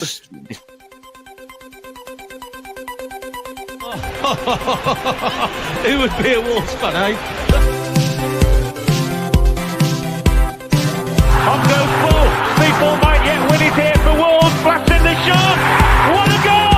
Who would be a Wolves fan, eh? On goes Bull. People might yet win it here for Wolves. Flash in the shot. What a goal!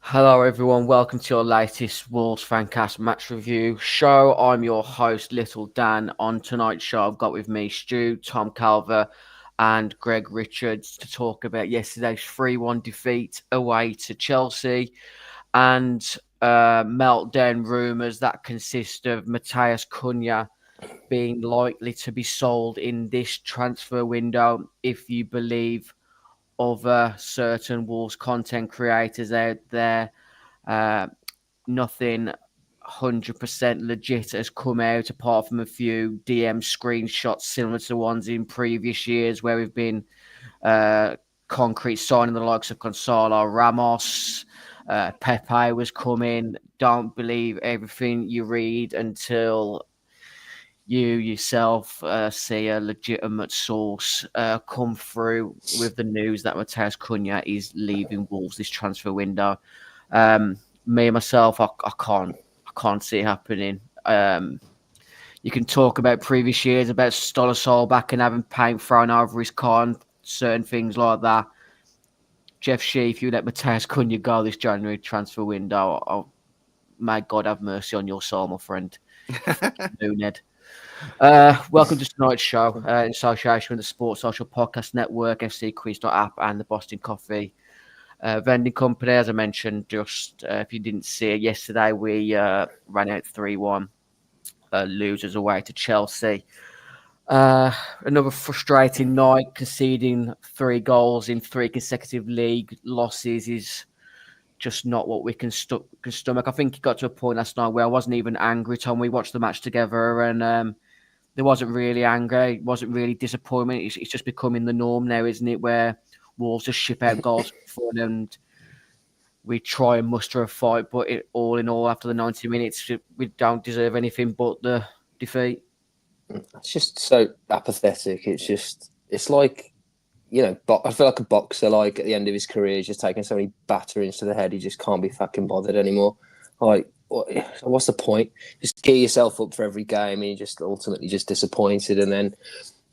Hello everyone, welcome to your latest Wolves Fancast match review show. I'm your host, Little Dan. On tonight's show, I've got with me Stu, Tom Calver and Greg Richards to talk about yesterday's 3-1 defeat away to Chelsea and meltdown rumours that consist of Matheus Cunha being likely to be sold in this transfer window if you believe other certain Wolves content creators out there. Nothing 100% legit has come out apart from a few DM screenshots similar to the ones in previous years where we've been concrete signing the likes of Gonzalo Ramos, Pepe was coming. Don't believe everything you read until you yourself see a legitimate source come through with the news that Matheus Cunha is leaving Wolves this transfer window. Me myself, I can't see it happening. You can talk about previous years about Stolasol back and having paint thrown over his car and certain things like that. Jeff Shee, if you let Matheus Cunha go this January transfer window, may God have mercy on your soul, my friend. Ned. Welcome to tonight's show in association with the Sports Social Podcast Network, FCQUIZ.APP and the Bostin Coffee vending company. As I mentioned, just if you didn't see it yesterday, we ran out 3-1 losers away to Chelsea. Another frustrating night, conceding 3 goals in 3 consecutive league losses is just not what we can stomach. I think it got to a point last night where I wasn't even angry, Tom. We watched the match together and there wasn't really anger. It wasn't really disappointment. It's just becoming the norm now, isn't it? Where Wolves just ship out goals for fun and we try and muster a fight. But all in all, after the 90 minutes, we don't deserve anything but the defeat. It's just so apathetic. It's like, you know, I feel like a boxer, like at the end of his career, he's just taking so many batterings to the head, he just can't be fucking bothered anymore. Like, what's the point? Just gear yourself up for every game and you're just ultimately just disappointed and then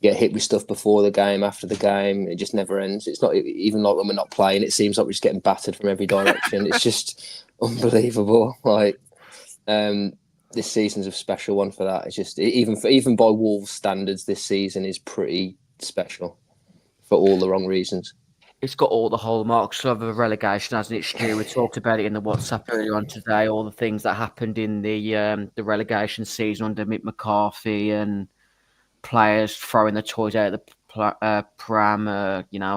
get hit with stuff before the game, after the game. It just never ends. It's not even like when we're not playing, it seems like we're just getting battered from every direction. It's just unbelievable. Like, this season's a special one for that. It's just, even by Wolves standards, this season is pretty special for all the wrong reasons. It's got all the hallmarks of a relegation, hasn't it, Stu? We talked about it in the WhatsApp earlier on today, all the things that happened in the relegation season under Mick McCarthy and players throwing the toys out of the pram,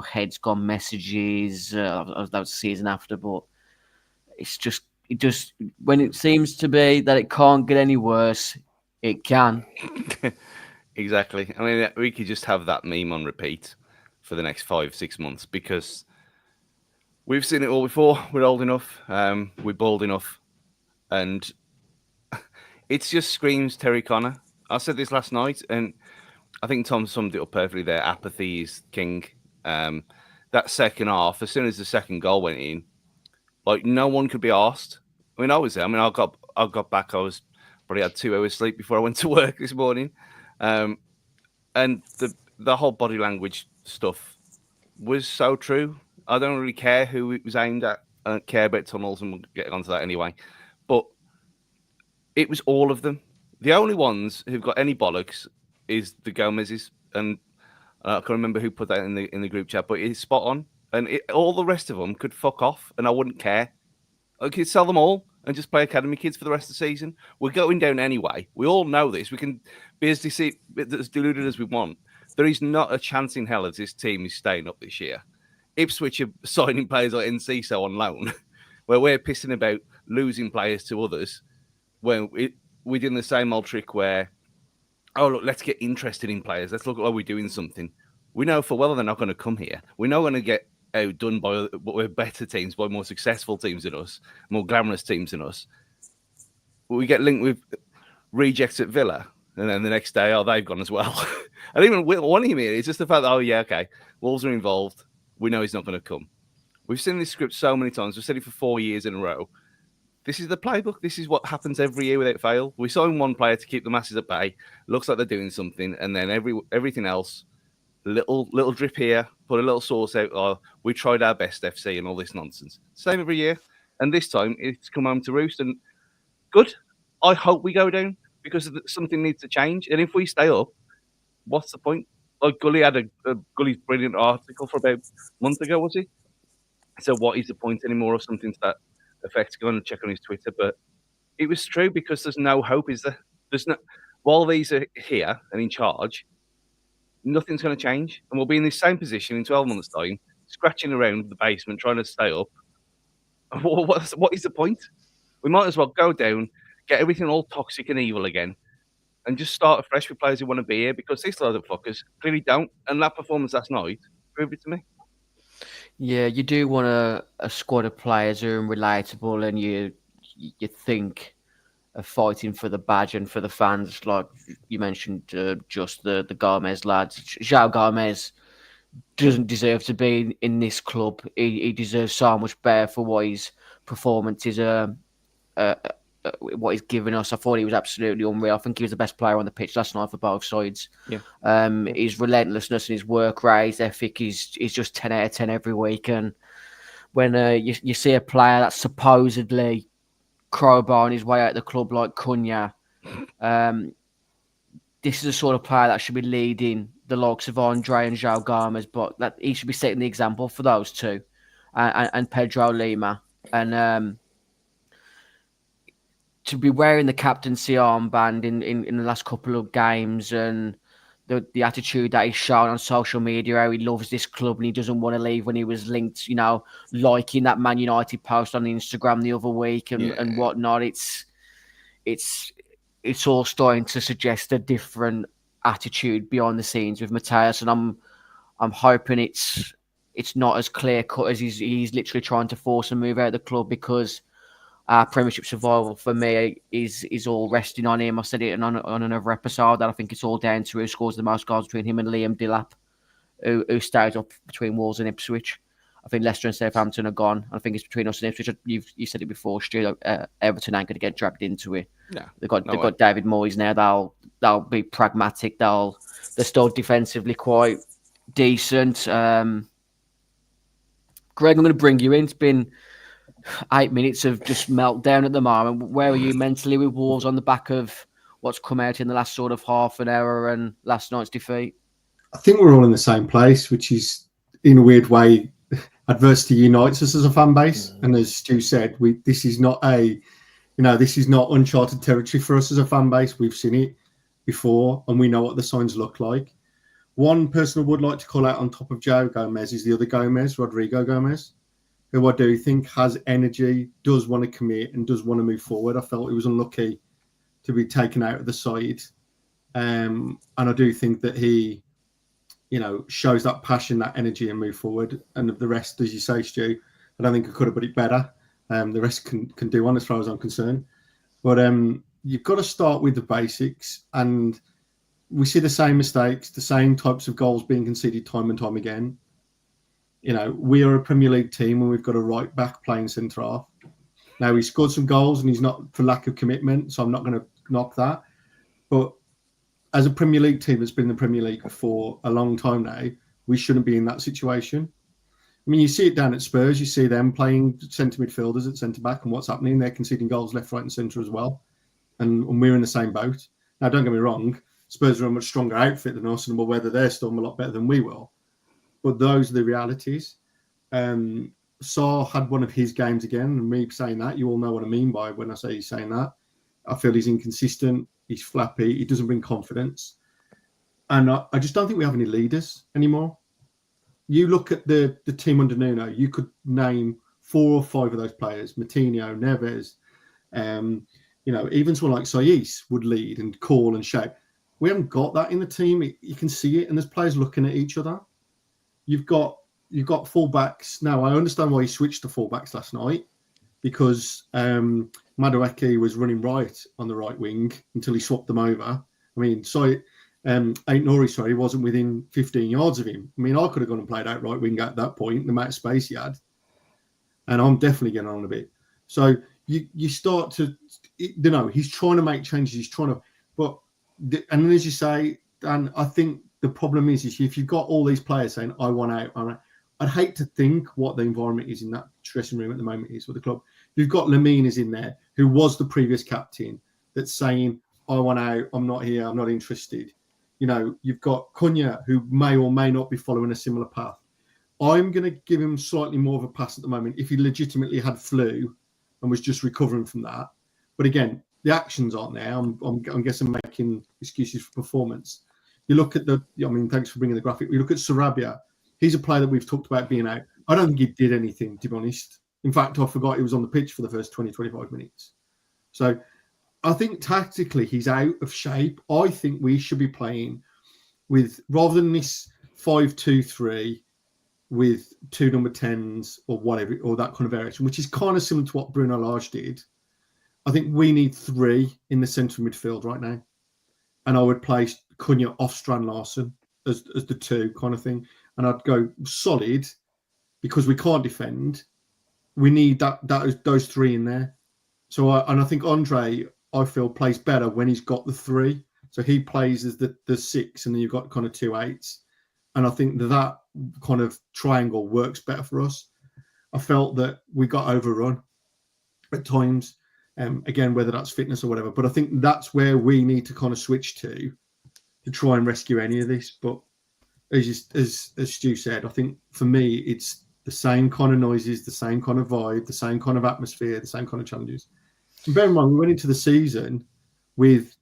heads gone messages. That was the season after, but it just, when it seems to be that it can't get any worse, it can. Exactly. I mean, we could just have that meme on repeat for the next 5-6 months because we've seen it all before. We're old enough, we're bald enough, and it just screams Terry Connor. I said this last night, and I think Tom summed it up perfectly there. Apathy is king. That second half, as soon as the second goal went in, like no one could be asked. I mean, I was there. I mean, I got back. I was probably had 2 hours sleep before I went to work this morning, and the whole body language stuff was so true. I don't really care who it was aimed at. I don't care about tunnels, and we'll get onto that anyway. But it was all of them. The only ones who've got any bollocks is the Gomez's, and I can't remember who put that in the group chat, but it's spot on. And all the rest of them could fuck off, and I wouldn't care. I could sell them all and just play academy kids for the rest of the season. We're going down anyway. We all know this. We can be as deluded as we want. There is not a chance in hell that this team is staying up this year. Ipswich are signing players like Enciso on loan, where we're pissing about losing players to others. When we're doing the same old trick where, oh, look, let's get interested in players. Let's look like we're doing something. We know for well they're not going to come here. We're not going to get outdone by better teams, by more successful teams than us, more glamorous teams than us. We get linked with rejects at Villa, and then the next day, they've gone as well. I don't even want him here. It's just the fact that, okay, Wolves are involved. We know he's not going to come. We've seen this script so many times. We've said it for 4 years in a row. This is the playbook. This is what happens every year without fail. We sign one player to keep the masses at bay. Looks like they're doing something, and then everything else, little drip here, put a little sauce out. We tried our best, FC, and all this nonsense. Same every year, and this time it's come home to roost. And good. I hope we go down because something needs to change. And if we stay up, what's the point? Like Gully had Gully's brilliant article for about a month ago, was he? So what is the point anymore of something to that effect? Go and check on his Twitter. But it was true because there's no hope, is there? There's no. While these are here and in charge, nothing's going to change, and we'll be in the same position in 12 months' time, scratching around the basement trying to stay up. What is the point? We might as well go down, get everything all toxic and evil again, and just start afresh with players who want to be here, because these other fuckers clearly don't. And that performance last night proved it to me. Yeah, you do want a squad of players who are relatable, and you think of fighting for the badge and for the fans, like you mentioned, just the Gomez lads. João Gomez doesn't deserve to be in this club. He deserves so much better for what his performance is. What he's given us. I thought he was absolutely unreal. I think he was the best player on the pitch last night for both sides. Yeah. His relentlessness and his work rate, his ethic is just 10 out of 10 every week. And when you see a player that's supposedly crowbarring his way out of the club like Cunha, this is the sort of player that should be leading the likes of Andre and João Gomez, but that he should be setting the example for those two, and Pedro Lima. And to be wearing the captaincy armband in the last couple of games, and the attitude that he's shown on social media, how he loves this club and he doesn't want to leave, when he was linked, liking that Man United post on Instagram the other week and whatnot. It's all starting to suggest a different attitude behind the scenes with Matheus, and I'm hoping it's not as clear cut as he's literally trying to force a move out of the club, because our Premiership survival for me is all resting on him. I said it on another episode that I think it's all down to who scores the most goals between him and Liam Delap, who stayed up between Wolves and Ipswich. I think Leicester and Southampton are gone. I think it's between us and Ipswich. You said it before, Stu. Everton ain't going to get dragged into it. Yeah, they've got David Moyes now. They'll be pragmatic. They're still defensively quite decent. Greg, I'm going to bring you in. It's been 8 minutes of just meltdown at the moment. Where are you mentally with Wolves on the back of what's come out in the last sort of half an hour and last night's defeat? I think we're all in the same place, which is, in a weird way, adversity unites us as a fan base. And as Stu said, this is not uncharted territory for us as a fan base. We've seen it before, and we know what the signs look like. One person I would like to call out on top of João Gomez is the other Gomez, Rodrigo Gomez, who I do think has energy, does want to commit, and does want to move forward. I felt he was unlucky to be taken out of the side. And I do think that he, shows that passion, that energy, and move forward. And the rest, as you say, Stu, I don't think I could have put it better. The rest can do one as far as I'm concerned. But you've got to start with the basics. And we see the same mistakes, the same types of goals being conceded time and time again. We are a Premier League team and we've got a right back playing centre half. Now, he scored some goals and he's not for lack of commitment, so I'm not going to knock that. But as a Premier League team that's been in the Premier League for a long time now, we shouldn't be in that situation. I mean, you see it down at Spurs. You see them playing centre midfielders at centre back, and what's happening? They're conceding goals left, right and centre as well. And we're in the same boat. Now, don't get me wrong. Spurs are a much stronger outfit than us, and we'll weather their storm a lot better than we will. But those are the realities. Saar had one of his games again, and me saying that, you all know what I mean by when I say he's saying that. I feel he's inconsistent, he's flappy, he doesn't bring confidence. And I just don't think we have any leaders anymore. You look at the team under Nuno, you could name 4 or 5 of those players, Moutinho, Neves, even someone like Saiss would lead and call and shout. We haven't got that in the team. You can see it, and there's players looking at each other. You've got you've got fullbacks now. I understand why he switched to fullbacks last night, because Madueke was running riot on the right wing until he swapped them over. I mean, Nori wasn't within 15 yards of him. I mean, I could have gone and played out right wing at that point, the amount of space he had. And I'm definitely getting on a bit. So you start to, he's trying to make changes. He's trying to, and then as you say, Dan, I think the problem is if you've got all these players saying, I want out, I'd hate to think what the environment is in that dressing room at the moment is for the club. You've got Lamine in there, who was the previous captain, that's saying, I want out, I'm not here, I'm not interested. You've got Cunha, who may or may not be following a similar path. I'm going to give him slightly more of a pass at the moment if he legitimately had flu and was just recovering from that. But again, the actions aren't there. I'm guessing making excuses for performance. You look at thanks for bringing the graphic. You look at Sarabia. He's a player that we've talked about being out. I don't think he did anything, to be honest. In fact, I forgot he was on the pitch for the first 20, 25 minutes. So I think tactically he's out of shape. I think we should be playing with, rather than this 5-2-3 with 2 number 10s or whatever, or that kind of variation, which is kind of similar to what Bruno Lage did. I think we need 3 in the centre midfield right now. And I would place Cunha off Strand Larsen as the 2 kind of thing. And I'd go solid, because we can't defend. We need those 3 in there. So I think Andre, I feel, plays better when he's got the 3. So he plays as the 6, and then you've got kind of 2 8s. And I think that kind of triangle works better for us. I felt that we got overrun at times. Again, whether that's fitness or whatever. But I think that's where we need to kind of switch to try and rescue any of this. But as Stu said, I think for me, it's the same kind of noises, the same kind of vibe, the same kind of atmosphere, the same kind of challenges. And bear in mind, we went into the season with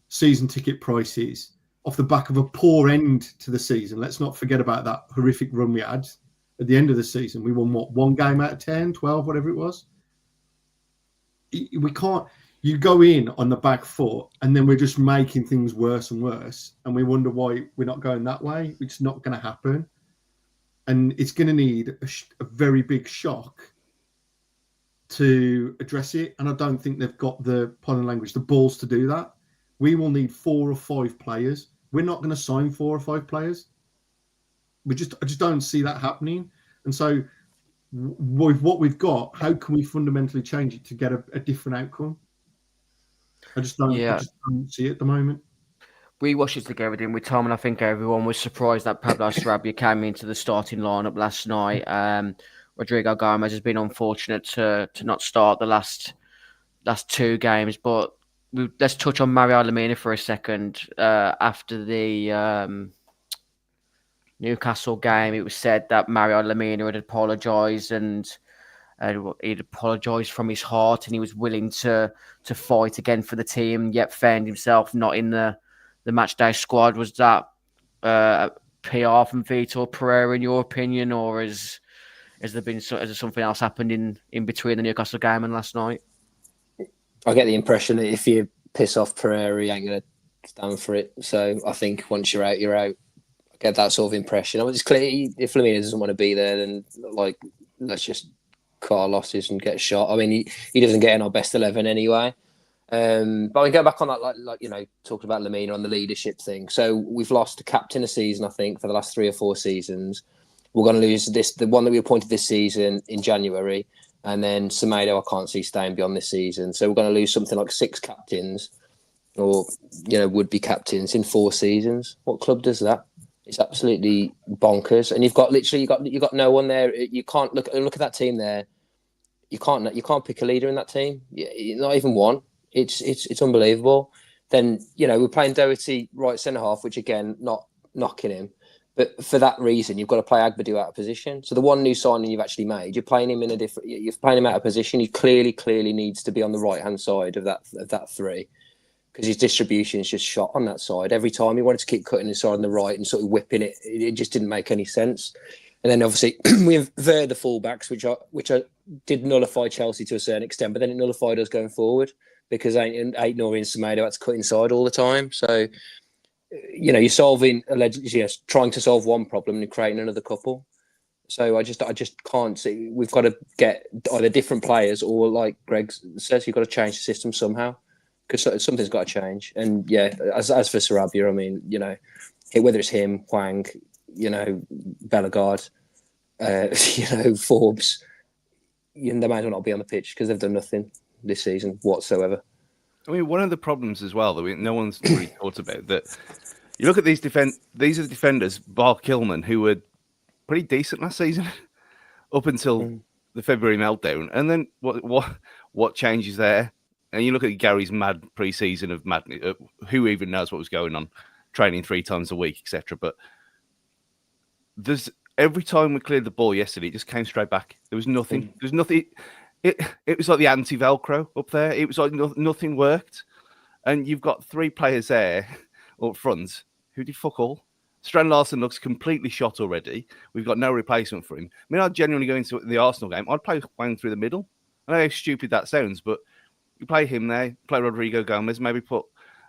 season ticket prices off the back of a poor end to the season. Let's not forget about that horrific run we had at the end of the season. We won, 1 game out of 10, 12, whatever it was. We can't, you go in on the back foot and then we're just making things worse and worse. And we wonder why we're not going that way. It's not going to happen. And it's going to need a very big shock to address it. And I don't think they've got the balls to do that. We will need 4 or 5 players. We're not going to sign 4 or 5 players. I just don't see that happening. And so with what we've got, how can we fundamentally change it to get a different outcome? I just don't see it at the moment. We watched it together, didn't we, Tom? And I think everyone was surprised that Pablo Sarabia came into the starting lineup last night. Rodrigo Gomez has been unfortunate to not start the last 2 games. But let's touch on Mario Lemina for a second. After the Newcastle game, it was said that Mario Lemina had apologised and he'd apologised from his heart, and he was willing to fight again for the team, yet found himself not in the match day squad. Was that PR from Vitor Pereira in your opinion, or has there something else happened in between the Newcastle game and last night? I get the impression that if you piss off Pereira, he ain't going to stand for it. So I think once you're out, you're out. I get that sort of impression. I mean, it's clear if Lemina doesn't want to be there, then let's just cut our losses and get shot. I mean, he doesn't get in our best 11 anyway. But we go back on that, talking about Lemina on the leadership thing. So we've lost a captain a season, I think, for the last 3 or 4 seasons. We're going to lose the one that we appointed this season in January. And then Semedo, I can't see staying beyond this season. So we're going to lose something like 6 captains or, would-be captains in 4 seasons. What club does that? It's absolutely bonkers. And you've got no one there. You can't look at that team there. You can't pick a leader in that team. Not even one. It's unbelievable. Then, we're playing Doherty right centre half, which again, not knocking him. But for that reason, you've got to play Agbadu out of position. So the one new signing you've actually made, you're playing him out of position. He clearly needs to be on the right-hand side of that 3. Because his distribution is just shot on that side. Every time he wanted to keep cutting inside on the right and sort of whipping it, it just didn't make any sense. And then obviously we inverted the fullbacks, which did nullify Chelsea to a certain extent, but then it nullified us going forward because Noni and Semedo had to cut inside all the time. So, you're solving, allegedly, trying to solve one problem and creating another couple. So I just can't see. We've got to get either different players or, like Greg says, you've got to change the system somehow, because something's got to change. And yeah, as for Sarabia, I mean, whether it's him, Hwang, Bellegarde, Forbes, they might as well not be on the pitch because they've done nothing this season whatsoever. I mean, one of the problems as well that no one's really thought about, that you look at these these are the defenders, bar Kilman, who were pretty decent last season up until the February meltdown, and then what changes there? And you look at Gary's mad pre-season of madness. Who even knows what was going on? Training 3 times a week, etc. But every time we cleared the ball yesterday, it just came straight back. There was nothing. There was nothing. It was like the anti-Velcro up there. It was like nothing worked. And you've got 3 players there up front who did fuck all. Strand Larsen looks completely shot already. We've got no replacement for him. I mean, I'd genuinely go into the Arsenal game. I'd play Hwang through the middle. I know how stupid that sounds, but you play him there, play Rodrigo Gomez, maybe put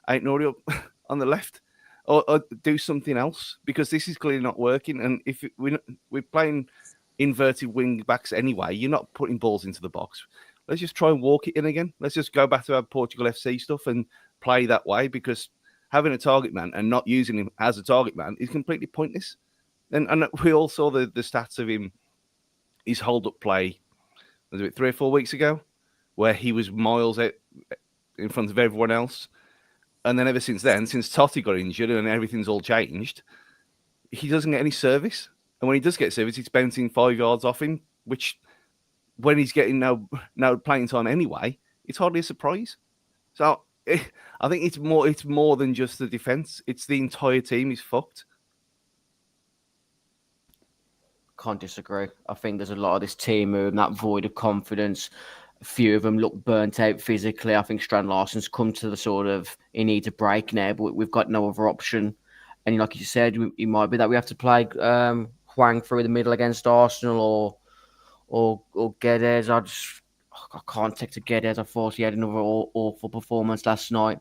Ait-Nouri up on the left, or do something else, because this is clearly not working. And if we're playing inverted wing backs anyway, you're not putting balls into the box. Let's just try and walk it in again. Let's just go back to our Portugal FC stuff and play that way, because having a target man and not using him as a target man is completely pointless. And we all saw the stats of him, his hold-up play, was it 3 or 4 weeks ago, where he was miles out in front of everyone else. And then ever since then, since Totti got injured and everything's all changed, he doesn't get any service. And when he does get service, it's bouncing 5 yards off him, which, when he's getting no playing time anyway, it's hardly a surprise. So I think it's more than just the defence. It's the entire team is fucked. Can't disagree. I think there's a lot of this team and that void of confidence. A few of them look burnt out physically. I think Strand Larsen's come to the sort of, he needs a break now, but we've got no other option. And like you said, it might be that we have to play Hwang through the middle against Arsenal or Guedes. I can't take to Guedes. I thought he had another awful performance last night.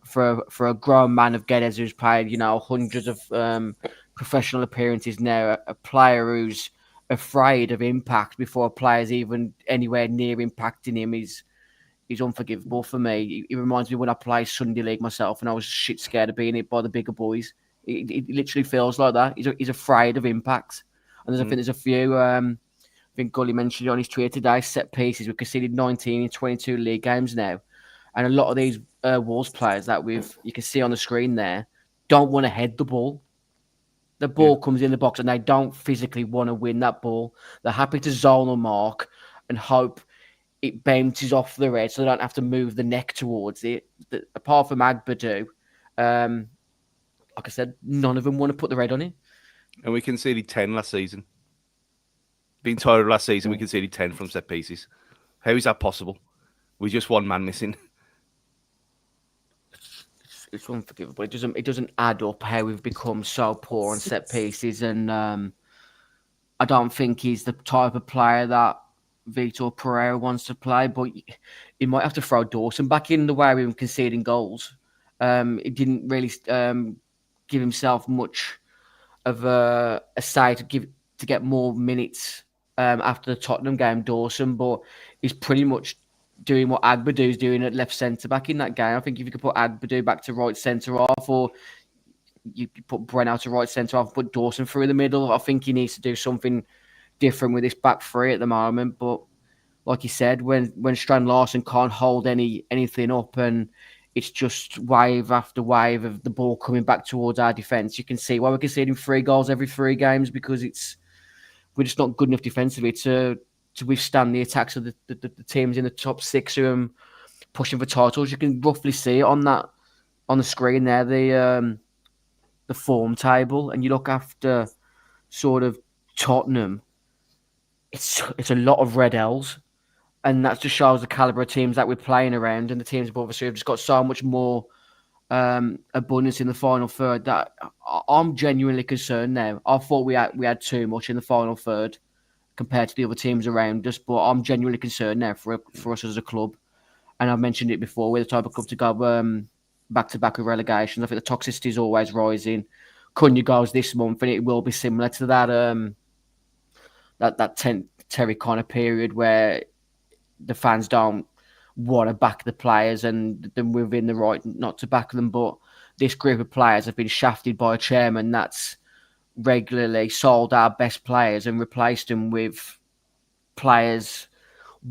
For a grown man of Guedes who's played, hundreds of professional appearances now, a player who's afraid of impact before a player's even anywhere near impacting him is unforgivable for me. It reminds me when I played Sunday League myself and I was shit scared of being hit by the bigger boys. It literally feels like that. He's afraid of impact. And I think there's a few, I think Gully mentioned on his tweet today, set pieces. We've conceded 19 in 22 league games now. And a lot of these Wolves players that you can see on the screen there don't want to head the ball. The ball comes in the box and they don't physically want to win that ball. They're happy to zone or mark and hope it bounces off the red so they don't have to move the neck towards it. Apart from Agbadou, like I said, none of them want to put the red on it. And we conceded 10 last season. The entire last season, we conceded 10 from set pieces. How is that possible? With just one man missing. It's unforgivable. It doesn't add up how we've become so poor on set pieces, and I don't think he's the type of player that Vitor Pereira wants to play. But he might have to throw Dawson back in the way we were conceding goals. He didn't really give himself much of a say to get more minutes after the Tottenham game, Dawson, but he's pretty much doing what Agbadou's doing at left centre back in that game. I think if you could put Agbadou back to right centre half, or you put Brent out to right centre half, put Dawson through the middle, I think he needs to do something different with this back three at the moment. But like you said, when Strand Larsen can't hold anything up and it's just wave after wave of the ball coming back towards our defence, you can see why we're conceding 3 goals every 3 games, because we're just not good enough defensively to withstand the attacks of the teams in the top 6 who are pushing for titles. You can roughly see it on the screen there, the form table, and you look after sort of Tottenham. It's a lot of red L's, and that just shows the calibre of teams that we're playing around, and the teams above us have just got so much more abundance in the final third that I'm genuinely concerned now. I thought we had too much in the final third compared to the other teams around us, but I'm genuinely concerned now for us as a club. And I've mentioned it before, we're the type of club to go back-to-back with relegations. I think the toxicity is always rising. Cunha goes this month, and it will be similar to that Terry Connor period where the fans don't want to back the players and then within the right not to back them. But this group of players have been shafted by a chairman that's regularly sold our best players and replaced them with players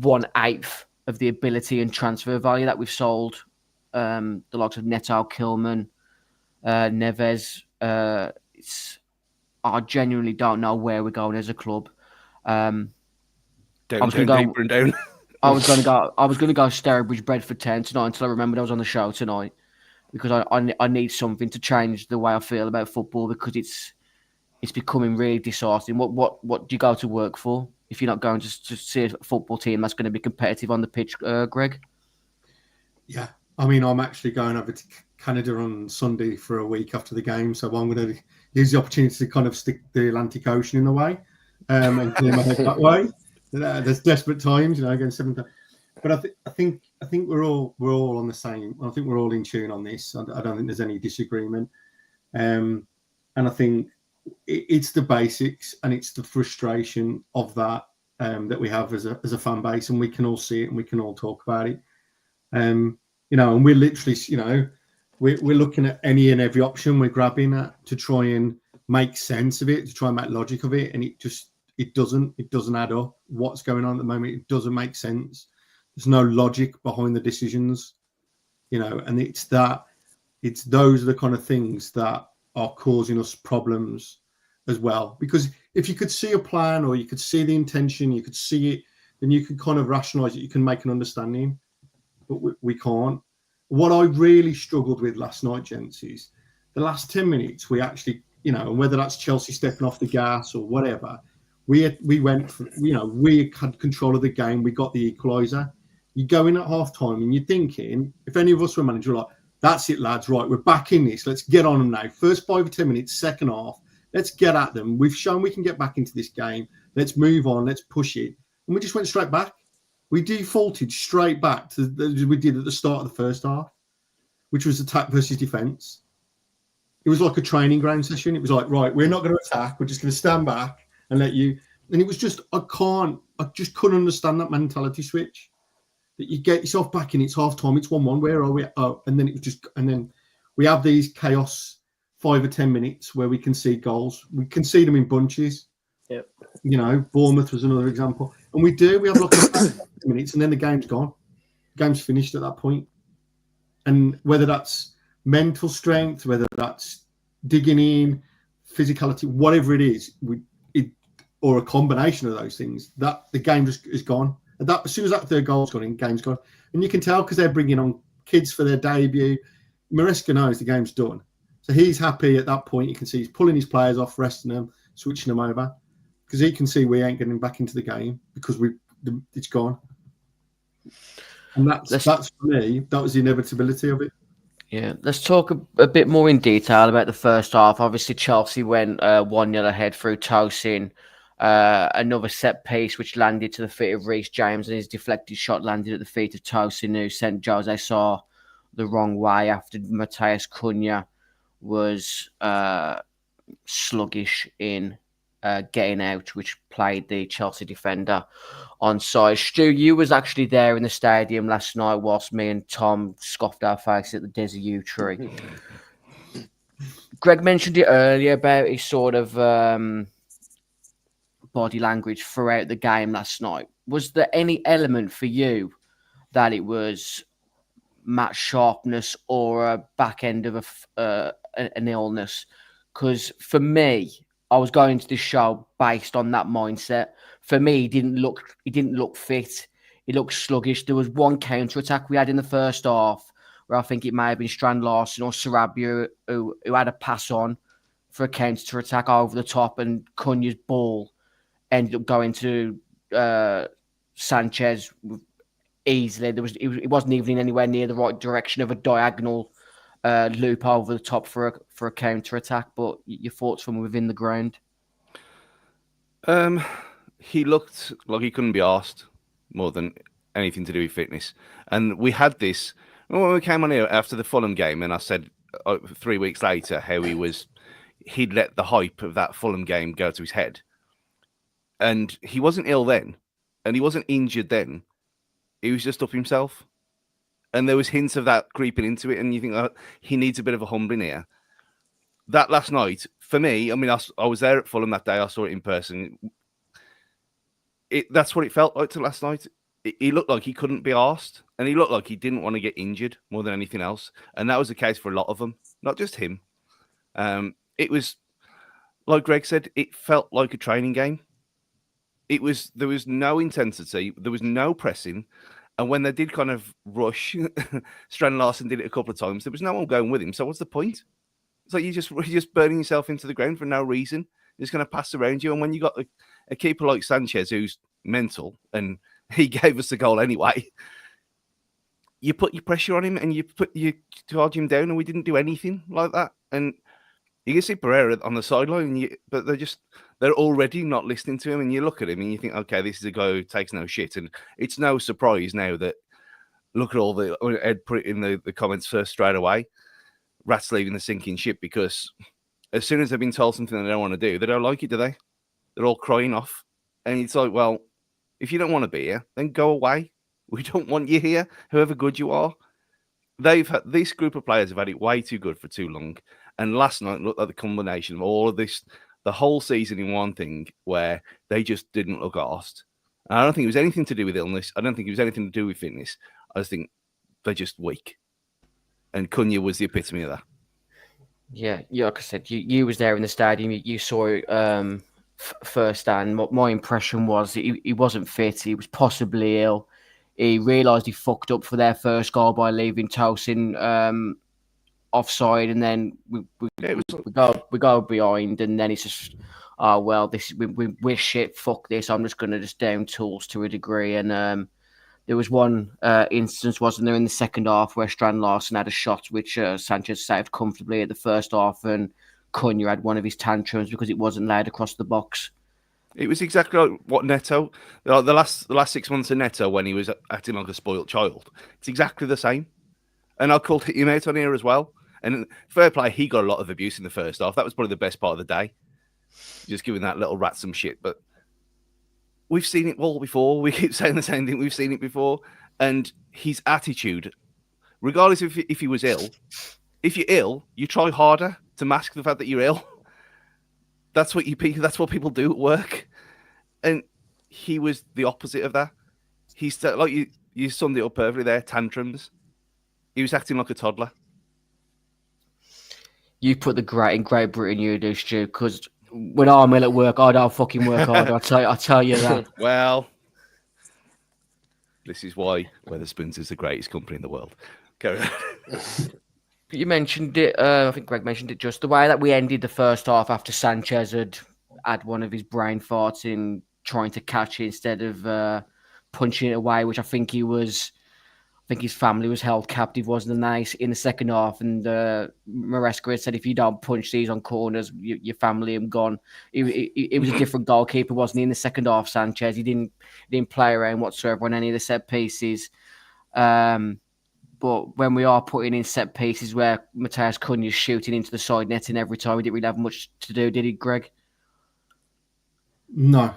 1/8 of the ability and transfer value that we've sold. The likes of Neto, Kilman, Neves. I genuinely don't know where we're going as a club. Down, I was going to go deeper and down. I was going to go Stamford Bridge, Brentford 10 tonight until I remembered I was on the show tonight, because I need something to change the way I feel about football, because it's becoming really disheartening. What do you go to work for if you're not going to see a football team that's going to be competitive on the pitch, Greg? Yeah, I mean, I'm actually going over to Canada on Sunday for a week after the game, so I'm going to use the opportunity to kind of stick the Atlantic Ocean in the way and clear my head that way. There's desperate times, against 7 times. But I think we're all on the same. I think we're all in tune on this. I don't think there's any disagreement. And I think it's the basics and it's the frustration of that that we have as a fan base, and we can all see it and we can all talk about it. And we're literally, we're looking at any and every option we're grabbing at to try and make sense of it, to try and make logic of it, and it doesn't add up. What's going on at the moment, it doesn't make sense. There's no logic behind the decisions, and it's those are the kind of things that are causing us problems as well. Because if you could see a plan, or you could see the intention, you could see it, then you could kind of rationalize it, you can make an understanding, but we can't. What I really struggled with last night, gents, is the last 10 minutes we actually, whether that's Chelsea stepping off the gas or whatever, we went for, we had control of the game. We got the equaliser. You go in at half time and you're thinking, if any of us were manager, like, that's it, lads, right, we're back in this. Let's get on them now. First 5 or 10 minutes, second half, let's get at them. We've shown we can get back into this game. Let's move on. Let's push it. And we just went straight back. We defaulted straight back to as we did at the start of the first half, which was attack versus defence. It was like a training ground session. It was like, right, we're not going to attack. We're just going to stand back and let you. And it was just, I just couldn't understand that mentality switch. That you get yourself back in, it's half time, it's 1-1. Where are we? Oh, and then it was just, and then we have these chaos 5 or 10 minutes where we concede goals. We concede them in bunches. Yep. Bournemouth was another example. And we have like 5 minutes and then the game's gone. The game's finished at that point. And whether that's mental strength, whether that's digging in, physicality, whatever it is, or a combination of those things, that the game just is gone. And that, as soon as that third goal's gone in, game's gone. And you can tell because they're bringing on kids for their debut. Maresca knows the game's done. So he's happy at that point. You can see he's pulling his players off, resting them, switching them over. Because he can see we ain't getting back into the game because it's gone. And that's for me, that was the inevitability of it. Yeah, let's talk a bit more in detail about the first half. Obviously, Chelsea went 1-0 ahead through Tosin. Another set piece which landed to the feet of Reece James, and his deflected shot landed at the feet of Tosin, who sent Jose Sarr the wrong way after Matheus Cunha was sluggish in getting out, which played the Chelsea defender onside. Stu, you was actually there in the stadium last night whilst me and Tom scoffed our faces at the Desert U tree. Greg mentioned it earlier about his sort of body language throughout the game last night. Was there any element for you that it was match sharpness or a back end of an illness? Because for me, I was going to this show based on that mindset. For me, he didn't look fit. He looked sluggish. There was one counter attack we had in the first half where I think it may have been Strand Larsen or Sarabia who had a pass on for a counter attack over the top, and Cunha's ball ended up going to Sanchez easily. It wasn't even anywhere near the right direction of a diagonal loop over the top for a counter attack. But your thoughts from within the ground? He looked like he couldn't be asked more than anything to do with fitness. And we had this when we came on here after the Fulham game, and I said 3 weeks later how he'd let the hype of that Fulham game go to his head. And he wasn't ill then, and he wasn't injured then. He was just up himself. And there was hints of that creeping into it, and you think, oh, he needs a bit of a humbling here. That last night, for me, I mean, I was there at Fulham that day. I saw it in person. That's what it felt like to last night. He looked like he couldn't be arsed, and he looked like he didn't want to get injured more than anything else. And that was the case for a lot of them, not just him. It was, like Greg said, it felt like a training game. There was no intensity, there was no pressing. And when they did kind of rush, Strand Larsen did it a couple of times, there was no one going with him. So what's the point? It's like you're just burning yourself into the ground for no reason. It's going to pass around you. And when you got a keeper like Sanchez, who's mental, and he gave us the goal anyway, you put your pressure on him and you charge him down, and we didn't do anything like that. And you can see Pereira on the sideline, but they're already not listening to him. And you look at him and you think, okay, this is a guy who takes no shit. And it's no surprise now that, look at all Ed put it in the comments first straight away, rats leaving the sinking ship, because as soon as they've been told something they don't want to do, they don't like it, do they? They're all crying off. And it's like, well, if you don't want to be here, then go away. We don't want you here, however good you are. This group of players have had it way too good for too long. And last night looked like the combination of all of this, the whole season in one thing, where they just didn't look arsed. And I don't think it was anything to do with illness. I don't think it was anything to do with fitness. I just think they're just weak. And Cunha was the epitome of that. Yeah, like I said, you was there in the stadium. You saw it firsthand. My impression was that he wasn't fit. He was possibly ill. He realised he fucked up for their first goal by leaving Tosin offside, and then we go behind, and then it's just, oh well, we're shit. Fuck this. I'm just gonna just down tools to a degree. And there was one instance, wasn't there, in the second half where Strand Larsen had a shot which Sanchez saved comfortably at the first half, and Cunha had one of his tantrums because it wasn't laid across the box. It was exactly like what Neto, the last 6 months of Neto, when he was acting like a spoilt child. It's exactly the same. And I called him out on here as well. And fair play, he got a lot of abuse in the first half. That was probably the best part of the day. Just giving that little rat some shit. But we've seen it all before. We keep saying the same thing. We've seen it before. And his attitude, regardless if he was ill, if you're ill, you try harder to mask the fact that you're ill. That's what people do at work. And he was the opposite of that. He's like you summed it up perfectly there, tantrums. He was acting like a toddler. You put the great in Great Britain, you do, Stu, because when I'm ill at work, I don't fucking work hard. I'll tell you that. Well, this is why Wetherspoons is the greatest company in the world. Carry on. You mentioned it, I think Greg mentioned it, just the way that we ended the first half after Sanchez had one of his brain farts in trying to catch it instead of punching it away, which I think his family was held captive, wasn't nice in the second half. And Maresca had said, if you don't punch these on corners, your family are gone. It was a different goalkeeper, wasn't he, in the second half, Sanchez? He didn't play around whatsoever on any of the set pieces. But when we are putting in set pieces where Matheus Cunha is shooting into the side netting every time, we didn't really have much to do, did he, Greg? No.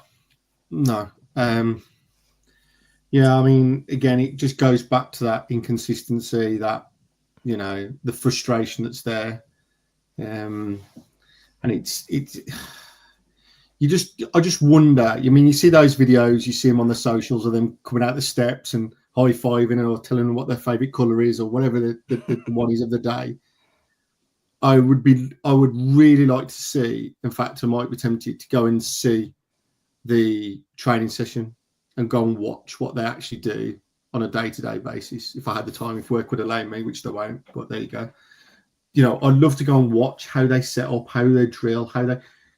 Yeah, I mean, again, it just goes back to that inconsistency, that, the frustration that's there. And I just wonder, I mean, you see those videos, you see them on the socials of them coming out the steps and high-fiving or telling them what their favourite colour is or whatever the one is of the day. I would really like to see, in fact, I might be tempted to go and see the training session and go and watch what they actually do on a day-to-day basis. If I had the time, if work would allow me, which they won't, but there you go. I'd love to go and watch how they set up, how they drill,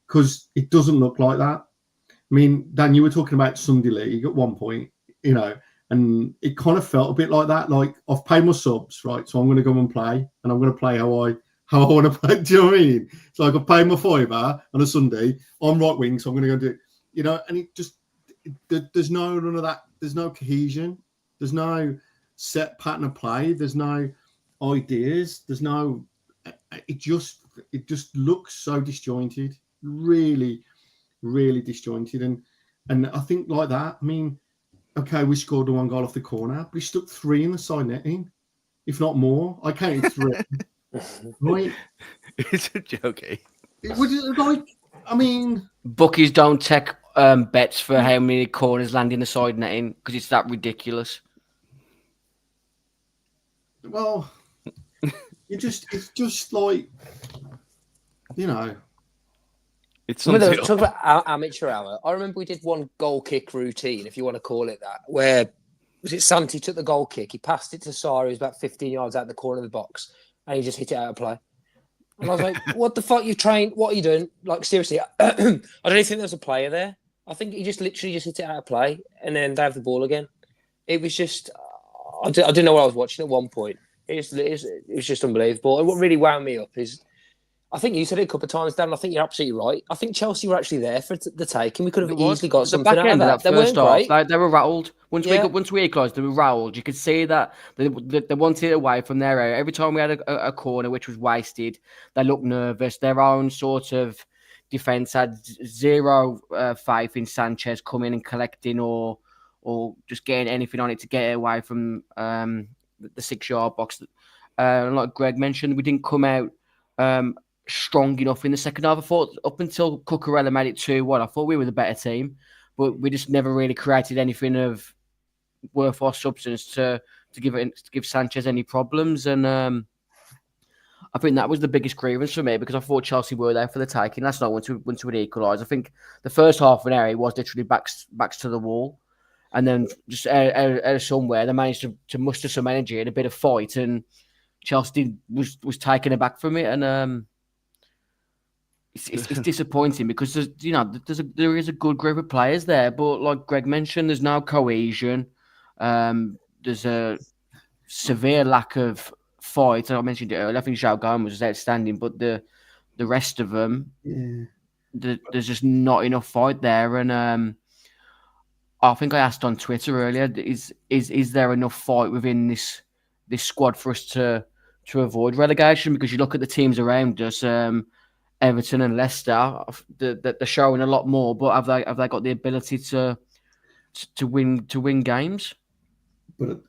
because it doesn't look like that. I mean, Dan, you were talking about Sunday League at one point, and it kind of felt a bit like that. Like, I've paid my subs, right? So I'm going to go and play, and I'm going to play how I want to play. Do you know what I mean? It's like I've paid my £5 on a Sunday. I'm right wing, so I'm going to go do it. And it just, there's none of that. There's no cohesion. There's no set pattern of play. There's no ideas. There's no. It just looks so disjointed. Really, really disjointed. And And I think like that, I mean, okay, we scored the one goal off the corner, but he stuck 3 in the side netting, if not more. I counted 3. Right? It's a joke, eh? It was like, I mean, Bookies don't take bets for how many corners land in the side netting because it's that ridiculous. well, it's just like, you know. It's I mean, something. talk about our amateur hour. I remember we did one goal kick routine, if you want to call it that, where was it Santi took the goal kick, he passed it to Sari, he was about 15 yards out the corner of the box, and he just hit it out of play. And I was like, what the fuck, you trained? What are you doing? Like, seriously, I don't even think there was a player there. I think he just literally just hit it out of play, and then they have the ball again. It was just, I didn't know what I was watching at one point. It was just unbelievable. And what really wound me up is, I think you said it a couple of times, Dan. I think you're absolutely right. I think Chelsea were actually there for the taking. We could have easily got something back out end of of that. They first weren't half, great. they were rattled. Once Yeah. we equalised, they were rattled. You could see that they wanted it away from their area. Every time we had a corner which was wasted, they looked nervous. Their own sort of defence had zero faith in Sanchez coming and collecting or just getting anything on it to get it away from the 6-yard box. Like Greg mentioned, we didn't come out strong enough in the second half. I thought up until Cucurella made it 2-1, I thought we were the better team, but we just never really created anything of worthwhile substance to give Sanchez any problems. And I think that was the biggest grievance for me because I thought Chelsea were there for the taking. That's not once we equalise. I think the first half of an area was literally backs to the wall, and then just out of somewhere they managed to muster some energy and a bit of fight, and Chelsea was taken aback from it. And It's disappointing because there is a good group of players there, but like Greg mentioned, there's no cohesion. There's a severe lack of fight. I mentioned it earlier. I think João Gomes was outstanding, but the rest of them, there's just not enough fight there. And I think I asked on Twitter earlier: is there enough fight within this squad for us to avoid relegation? Because you look at the teams around us. Everton and Leicester, they're showing a lot more, but have they got the ability to win games? But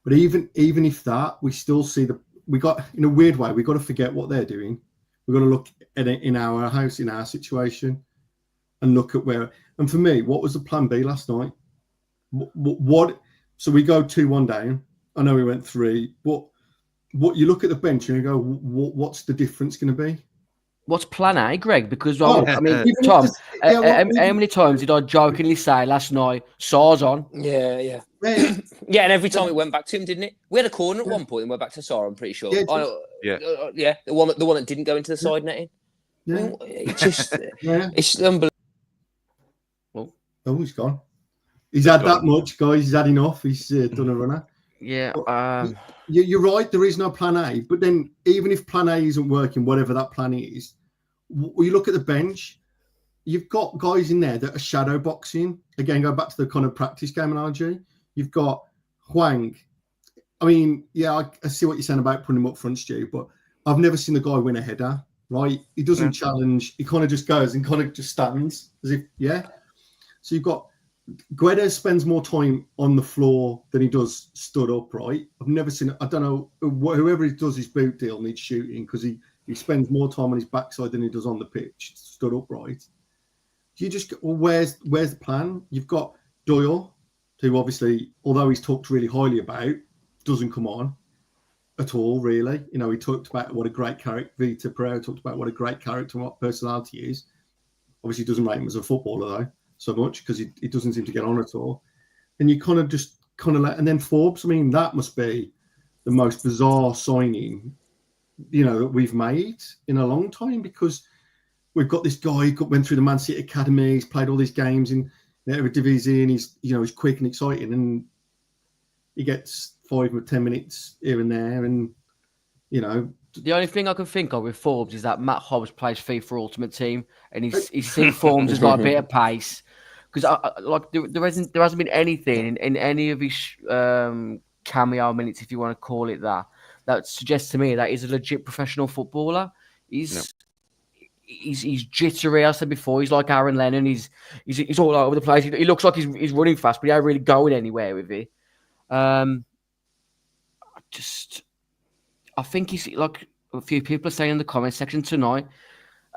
even if that, we still see we got, in a weird way, we got to forget what they're doing. We've got to look at it in our house, in our situation, and look at where. And for me, what was the plan B last night? What? So we go 2-1 down. I know we went 3, but. What you look at the bench and you go, what's the difference going to be? What's plan A, Greg? Because I mean, Tom, how many times did I jokingly say last night, Sar's on? Yeah. Yeah, and every time it went back to him, didn't it? We had a corner at one point and went back to Sar, I'm pretty sure. Yeah, the one that didn't go into the side netting. Yeah. I mean, it's unbelievable. Oh, he's gone. He's had that much, guys. He's had enough. He's done a runner. Yeah. You're right. There is no plan A. But then, even if plan A isn't working, whatever that plan is, you look at the bench. You've got guys in there that are shadow boxing. Again, go back to the kind of practice game analogy. You've got Hwang. I mean, yeah, I see what you're saying about putting him up front, Stu. But I've never seen the guy win a header. Right? He doesn't challenge. He kind of just goes and kind of just stands as if, yeah. So you've got. Guedes spends more time on the floor than he does stood upright. I've never seen. I don't know, whoever does his boot deal needs shooting because he spends more time on his backside than he does on the pitch, stood upright. You just, well, where's the plan? You've got Doyle, who obviously, although he's talked really highly about, doesn't come on at all, really. You know, he talked about what a great character, Vita Pereira talked about what a great character and what personality is. Obviously, doesn't rate him as a footballer, though. So much because he doesn't seem to get on at all, and you kind of let. And then Forbes, I mean, that must be the most bizarre signing, that we've made in a long time because we've got this guy who went through the Man City academy, he's played all these games in the Eredivisie, and he's quick and exciting, and he gets 5 or 10 minutes here and there, and The only thing I can think of with Forbes is that Matt Hobbs plays FIFA Ultimate Team, and he's seen Forbes has got a bit of pace. Because there hasn't been anything in any of his cameo minutes, if you want to call it that suggests to me that he's a legit professional footballer. He's he's jittery. I said before, he's like Aaron Lennon. He's all over the place. He looks like he's running fast, but he ain't really going anywhere with it. I think he's like a few people are saying in the comment section tonight,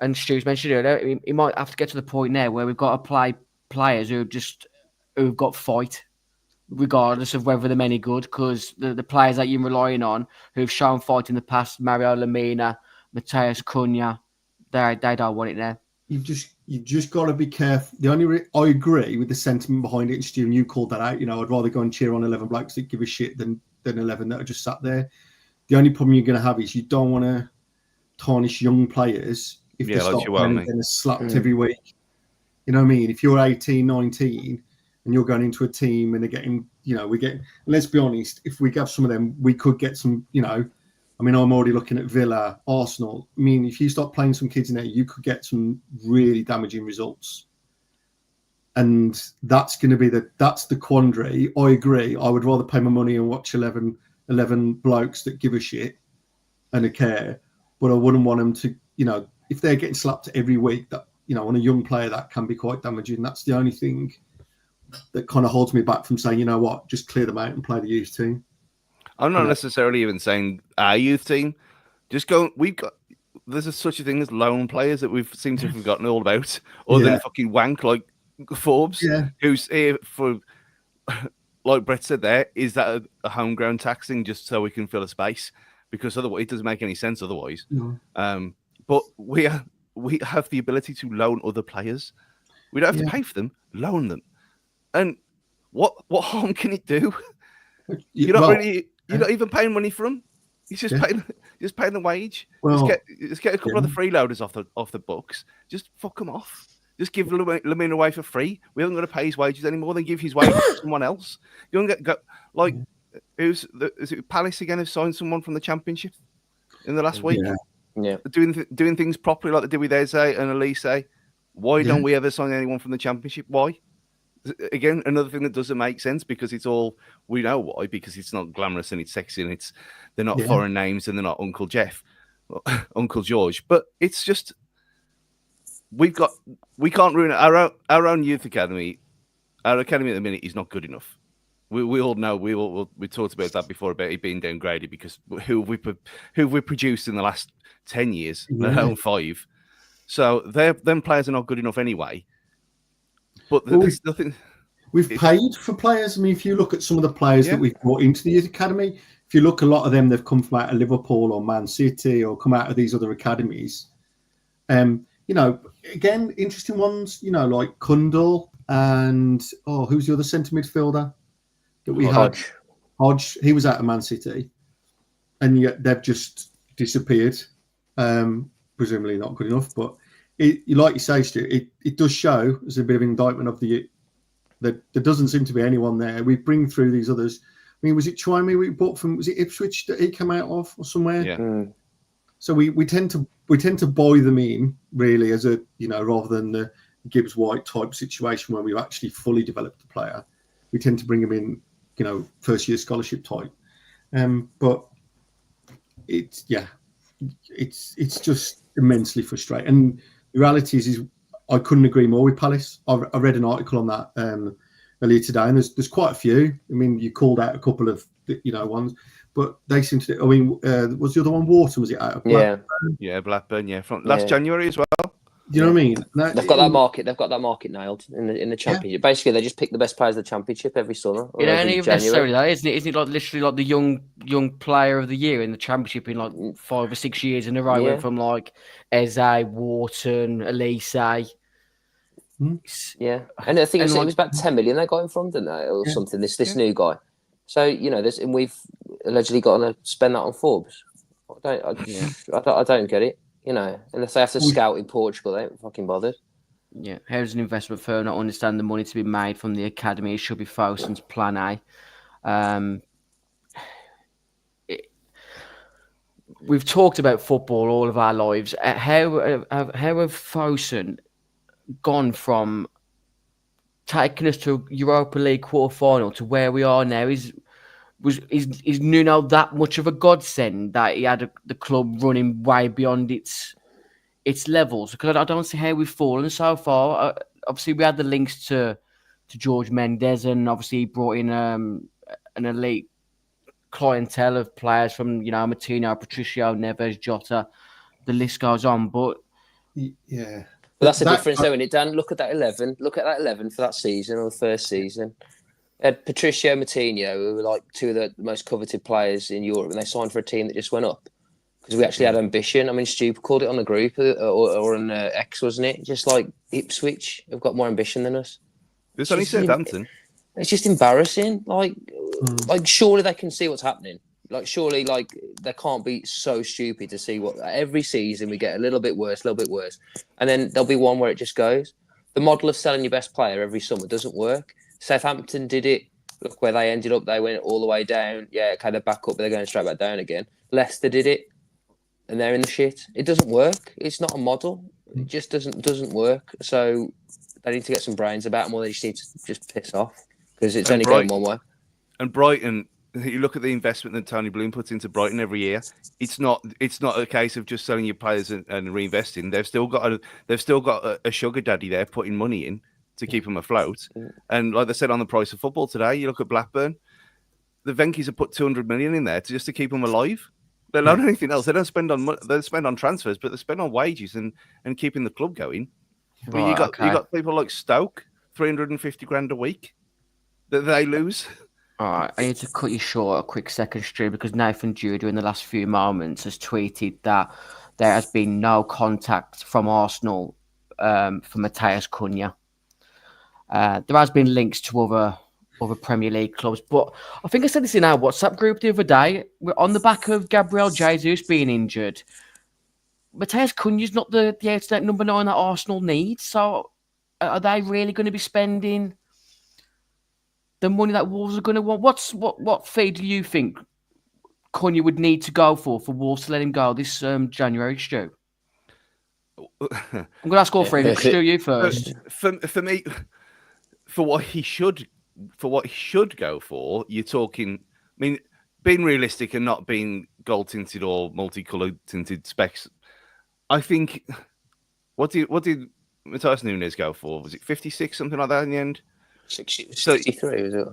and Stu's mentioned earlier, he might have to get to the point now where we've got to play players who've got fight, regardless of whether they're any good, because the players that you're relying on who've shown fight in the past, Mario Lemina, Matheus Cunha, they don't want it now. You've just got to be careful. I agree with the sentiment behind it, and Stu, and you called that out. I'd rather go and cheer on 11 blokes that give a shit than 11 that are just sat there. The only problem you're going to have is you don't want to tarnish young players if they start playing and they're slapped every week. You know what I mean? If you're 18, 19 and you're going into a team and they're getting, let's be honest, if we have some of them, we could get some, I'm already looking at Villa, Arsenal. I mean, if you start playing some kids in there, you could get some really damaging results. And that's going to be that's the quandary. I agree. I would rather pay my money and watch 11 blokes that give a shit and a care. But I wouldn't want them to, if they're getting slapped every week, that, on a young player, that can be quite damaging. That's the only thing that kind of holds me back from saying, just clear them out and play the youth team. I'm not necessarily even saying our youth team. Just go. There's such a thing as loan players that we've seemed to have forgotten all about, other than fucking wank like Forbes, who's here for, like Brett said there, is that a homegrown taxing just so we can fill a space? Because otherwise, it doesn't make any sense otherwise. No. But we have the ability to loan other players. We don't have to pay for them, loan them. And what harm can it do? You're not even paying money for them. He's just paying the wage. Well, just get a couple of the freeloaders off the books. Just fuck them off. Just give Lemina away for free. We haven't got to pay his wages anymore. Then give his wages to someone else. You don't get like is it Palace again? Who signed someone from the Championship in the last week? Yeah. Doing things properly like they did with Eze and Elise. Why don't we ever sign anyone from the Championship? Why? Again, another thing that doesn't make sense because it's all, we know why, because it's not glamorous and it's sexy and they're not foreign names and they're not Uncle Jeff, Uncle George, but it's just, we can't ruin it. Our own youth academy. Our academy at the minute is not good enough. We all know, we talked about that before, about it being downgraded because who have we produced in the last 10 years, let alone 5. So them players are not good enough anyway. But there's nothing. We've paid for players. I mean, if you look at some of the players that we've brought into the youth academy, if you look, a lot of them, they've come from out of Liverpool or Man City or come out of these other academies. Again, interesting ones, like Kundal and, who's the other centre midfielder that we had? Hodge. He was out of Man City. And yet they've just disappeared. Presumably not good enough, but like you say, Stu, it does show as a bit of an indictment of that there doesn't seem to be anyone there. We bring through these others. I mean, was it Chimey we bought from? Was it Ipswich that he came out of or somewhere? Yeah. So we tend to buy them in really as a rather than the Gibbs White type situation where we've actually fully developed the player. We tend to bring them in, first year scholarship type. But it's just immensely frustrating. And the reality is I couldn't agree more with Palace. I read an article on that earlier today, and there's quite a few. I mean, you called out a couple of ones, but they seem to. I mean, was the other one Wharton? Was it out of Blackburn? Yeah, Blackburn. Yeah, from last January as well. Do you know what I mean? They've got that market. They've got that market nailed in the championship. Basically, they just pick the best players of the championship every summer. And even necessarily that, isn't it? Isn't it like literally like the young player of the year in the championship in like 5 or 6 years in a row? Went from like Eze, Wharton, Elise. Yeah, and I think it was about 10 million they got him from, didn't they, or something? This new guy. So and we've allegedly got to spend that on Forbes. I don't get it. Unless they have to scout in Portugal, they ain't fucking bothered. Yeah, how does an investment firm not understand the money to be made from the academy? It should be Fosun's plan A. We've talked about football all of our lives. How have Fosun gone from taking us to Europa League quarter-final to where we are now? Is Nuno that much of a godsend that he had the club running way beyond its it's levels, because I don't see how we've fallen so far. Obviously, we had the links to George Mendes, and obviously he brought in an elite clientele of players from, Martino, Patricio, Neves, Jota. The list goes on, but Yeah. But that's the difference, though, isn't it, Dan? Look at that 11. Look at that 11 for that season, or the first season. Patricio, Martino, who were like two of the most coveted players in Europe, and they signed for a team that just went up because we actually had ambition. I mean, Stu called it on the group or on X, wasn't it? Just like Ipswich have got more ambition than us. There's only Southampton. It's just embarrassing. Like surely they can see what's happening. Like, surely, they can't be so stupid to see what every season we get a little bit worse, and then there'll be one where it just goes. The model of selling your best player every summer doesn't work. Southampton did it. Look where they ended up. They went all the way down. Yeah, okay, they're back up, but they're going straight back down again. Leicester did it, and they're in the shit. It doesn't work. It's not a model. It just doesn't work. So they need to get some brains about them, or they just need to just piss off, because it's only going one way. And Brighton, you look at the investment that Tony Bloom puts into Brighton every year. It's not a case of just selling your players and reinvesting. They've still got a sugar daddy there putting money in to keep them afloat. And like they said on the Price of Football today, you look at Blackburn, the Venkies have put 200 million in there just to keep them alive. They don't do anything else. They don't spend on transfers, but they spend on wages and keeping the club going. But you got people like Stoke, 350 grand a week that they lose. All right, I need to cut you short a quick second, Stu, because Nathan Judah in the last few moments has tweeted that there has been no contact from Arsenal for Matheus Cunha. There has been links to other Premier League clubs, but I think I said this in our WhatsApp group the other day. We're on the back of Gabriel Jesus being injured. Matheus Cunha's not the outstanding number 9 that Arsenal needs, so are they really going to be spending the money that Wolves are going to want? What fee do you think Cunha would need to go for Wolves to let him go this January, Stu? I'm going to ask all three. Stu, you first. For me, for what he should go for, you're talking. I mean, being realistic and not being gold tinted or multicolored tinted specs. I think what did Matheus Nunes go for? Was it 56, something like that in the end? 63, was it?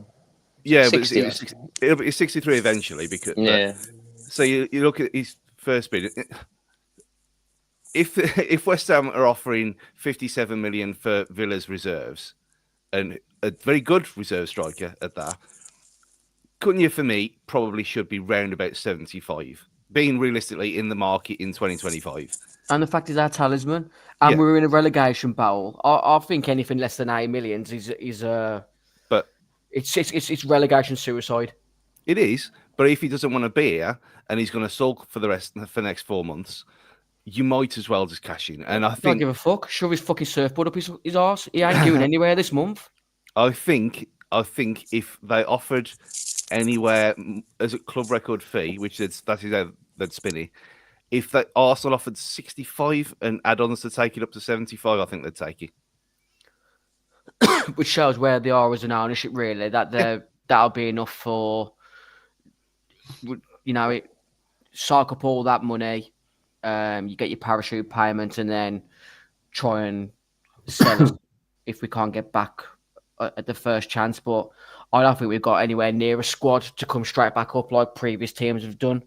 Yeah, 60, but it'll be 63 eventually. Because so you look at his first bid. If West Ham are offering 57 million for Villa's reserves, and a very good reserve striker at that, Cunha for me probably should be round about 75. Being realistically in the market in 2025. And the fact is our talisman, and we're in a relegation battle. I think anything less than 8 million is but it's relegation suicide. It is, but if he doesn't want to be here and he's going to sulk for the next 4 months, you might as well just cash in. And I think don't give a fuck. Shove his fucking surfboard up his arse. He ain't going anywhere this month. I think if they offered anywhere as a club record fee, that is how they'd spin it. If Arsenal offered 65 and add-ons to take it up to 75, I think they'd take it. Which shows where they are as an ownership, really. That'll be enough for, soak up all that money. You get your parachute payment, and then try and sell it if we can't get back at the first chance. But I don't think we've got anywhere near a squad to come straight back up like previous teams have done.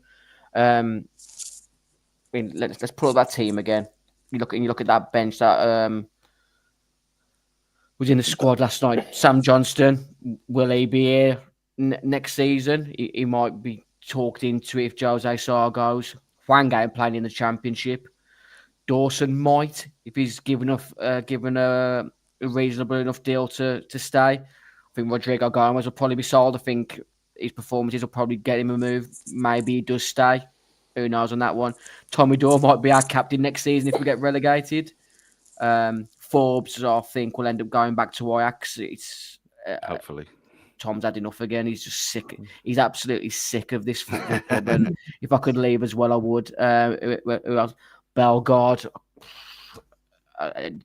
Let's pull up that team again. You look at that bench that was in the squad last night. Sam Johnston, will he be here next season? He might be talked into it if Jose Sarr goes. Hwang ain't playing in the Championship. Dawson might, if he's given a reasonable enough deal to stay. I think Rodrigo Gomez will probably be sold. I think his performances will probably get him a move. Maybe he does stay. Who knows on that one? Tommy Dore might be our captain next season if we get relegated. Forbes, I think, will end up going back to Ajax. It's hopefully. Tom's had enough again. He's just sick. He's absolutely sick of this football club. And if I could leave as well, I would. Who else? Bellegarde.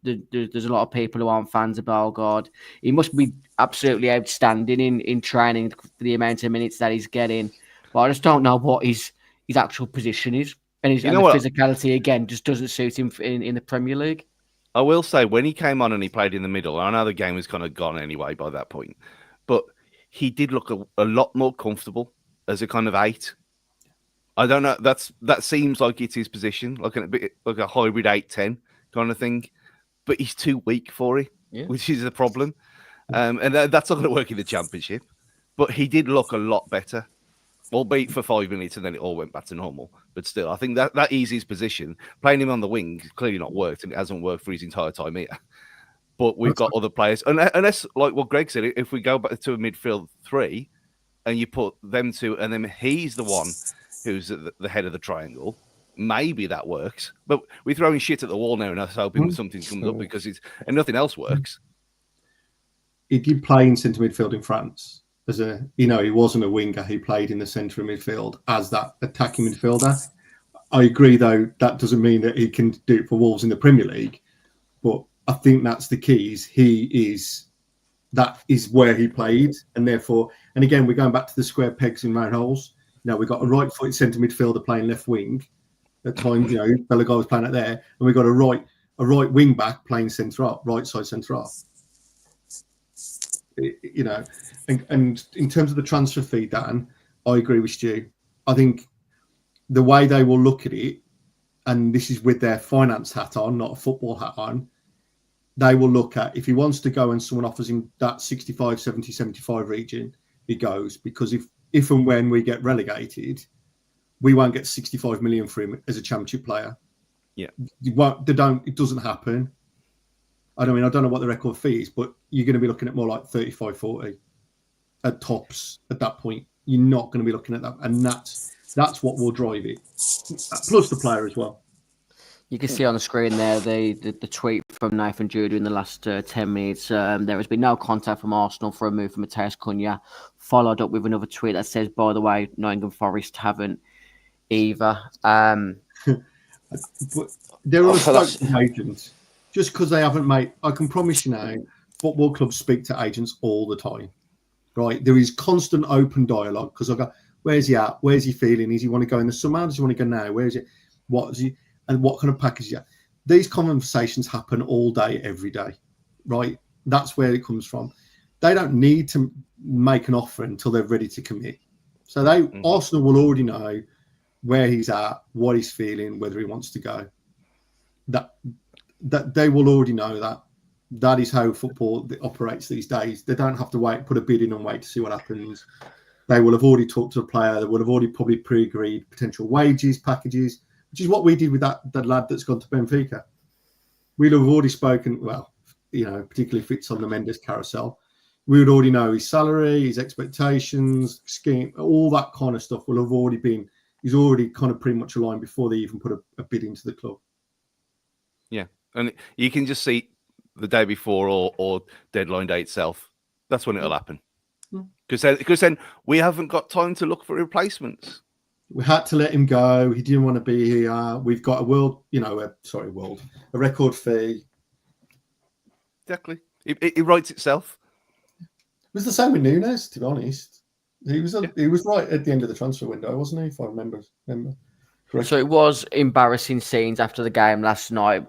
There's a lot of people who aren't fans of Bellegarde. He must be absolutely outstanding in training for the amount of minutes that he's getting. But I just don't know what his actual position is. And, You and know the what? physicality, again, just doesn't suit him in the Premier League. I will say, when he came on and he played in the middle, I know the game was kind of gone anyway by that point, but he did look a lot more comfortable as a kind of 8. I don't know. That seems like it's his position, like a hybrid 8-10 kind of thing. But he's too weak for it, which is a problem. And that's not going to work in the Championship. But he did look a lot better, albeit for 5 minutes, and then it all went back to normal. But still, I think that is his position. Playing him on the wing clearly not worked, and it hasn't worked for his entire time here. But we've got other players, unless, like what Greg said, if we go back to a midfield 3, and you put them two, and then he's the one who's at the head of the triangle, maybe that works. But we're throwing shit at the wall now and us hoping something comes up because and nothing else works. He did play in centre midfield in France as he wasn't a winger. He played in the centre of midfield as that attacking midfielder. I agree, though, that doesn't mean that he can do it for Wolves in the Premier League. But I think that's the key. That is where he played, and therefore, and again, we're going back to the square pegs in round holes. We've got a right-footed centre midfielder playing left wing. At times, Bellegarde was playing it there, and we've got a right wing back playing centre up, right side centre up. And in terms of the transfer fee, Dan, I agree with Stu. I think the way they will look at it, and this is with their finance hat on, not a football hat on, they will look at if he wants to go and someone offers him that 65, 70, 75 region, he goes. Because if and when we get relegated, we won't get 65 million for him as a Championship player. Yeah. It doesn't happen. I don't know what the record fee is, but you're going to be looking at more like 35, 40 at tops at that point. You're not going to be looking at that. And that's what will drive it. Plus the player as well. You can see on the screen there the tweet from Nathan Judah in the last 10 minutes. There has been no contact from Arsenal for a move for Matheus Cunha. Followed up with another tweet that says, by the way, Nottingham Forest haven't either. But they're unspoken agents. Just because they haven't made, I can promise you now, football clubs speak to agents all the time. Right? There is constant open dialogue because I go, where's he at? Where's he feeling? Does he want to go in the summer? Does he want to go now? Where is it? What is he? And what kind of package is he at? These conversations happen all day, every day. Right? That's where it comes from. They don't need to make an offer until they're ready to commit. So Arsenal will already know where he's at, what he's feeling, whether he wants to go. That they will already know that. That is how football operates these days. They don't have to wait, put a bid in and wait to see what happens. They will have already talked to the player. They will have already probably pre-agreed potential wages, packages, which is what we did with that lad that's gone to Benfica. We'll have already spoken, particularly if it's on the Mendes carousel. We would already know his salary, his expectations, scheme, all that kind of stuff will have already been, he's already kind of pretty much aligned before they even put a bid into the club. Yeah. And you can just see the day before or deadline day itself. That's when it'll happen. Because then we haven't got time to look for replacements. We had to let him go. He didn't want to be here. We've got a record fee. Exactly. It writes itself. It was the same with Nunes, to be honest. He was right at the end of the transfer window, wasn't he? If I remember correctly. So it was embarrassing scenes after the game last night.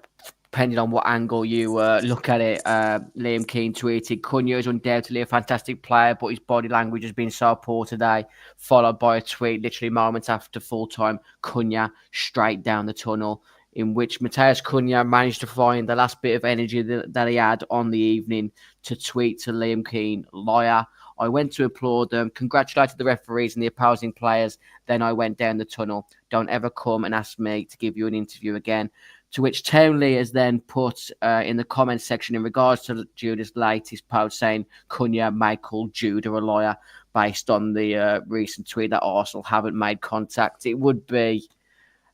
Depending on what angle you look at it, Liam Keane tweeted, Cunha is undoubtedly a fantastic player, but his body language has been so poor today, followed by a tweet literally moments after full-time, Cunha straight down the tunnel, in which Matheus Cunha managed to find the last bit of energy that he had on the evening to tweet to Liam Keane, liar. I went to applaud them, congratulated the referees and the opposing players, then I went down the tunnel. Don't ever come and ask me to give you an interview again. To which Townley has then put in the comments section in regards to Judah's latest post saying Cunha may call Judah a liar based on the recent tweet that Arsenal haven't made contact. It would be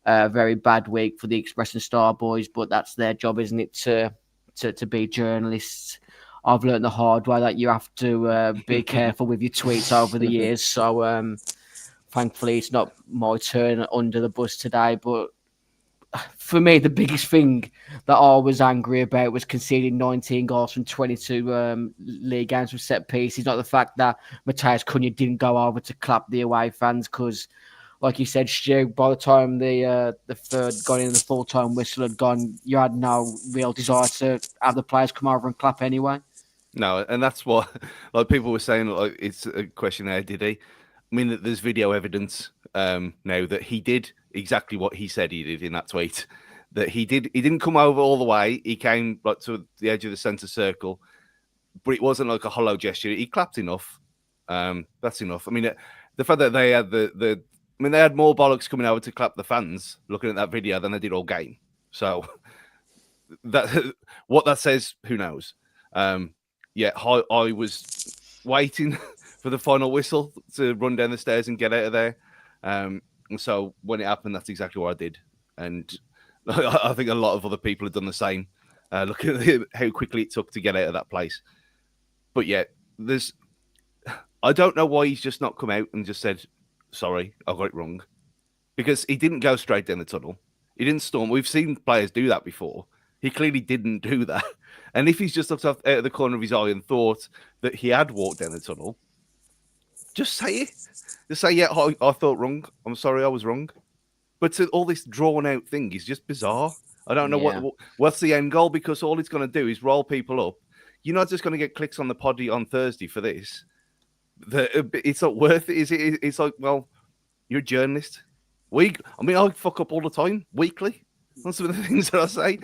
a very bad week for the Express and Star boys, but that's their job, isn't it, to be journalists. I've learned the hard way that you have to be careful with your tweets over the years. So thankfully it's not my turn under the bus today, but for me, the biggest thing that I was angry about was conceding 19 goals from 22 league games from set pieces. Not the fact that Matheus Cunha didn't go over to clap the away fans, because like you said, Stu, by the time the third got in, the full-time whistle had gone, you had no real desire to have the players come over and clap anyway. No, and that's what like people were saying. Like it's a question there. Did he? I mean, there's video evidence now that he did exactly what he said he did in that tweet. That he did. He didn't come over all the way. He came like to the edge of the centre circle, but it wasn't like a hollow gesture. He clapped enough. That's enough. I mean, the fact that they had they had more bollocks coming over to clap the fans looking at that video than they did all game. So that what that says, who knows? Yeah, I was waiting for the final whistle to run down the stairs and get out of there. And so when it happened, that's exactly what I did. And I think a lot of other people have done the same. Look at how quickly it took to get out of that place. But yeah, I don't know why he's just not come out and just said, sorry, I got it wrong. Because he didn't go straight down the tunnel. He didn't storm. We've seen players do that before. He clearly didn't do that. And if he's just looked out of the corner of his eye and thought that he had walked down the tunnel, just say it. Just say, yeah, I thought wrong. I'm sorry, I was wrong. But to all this drawn out thing is just bizarre. I don't know what's the end goal, because all it's going to do is roll people up. You're not just going to get clicks on the poddy on Thursday for this. It's not worth it, is it? It's like, well, you're a journalist. I fuck up all the time, weekly. That's some of the things that I say.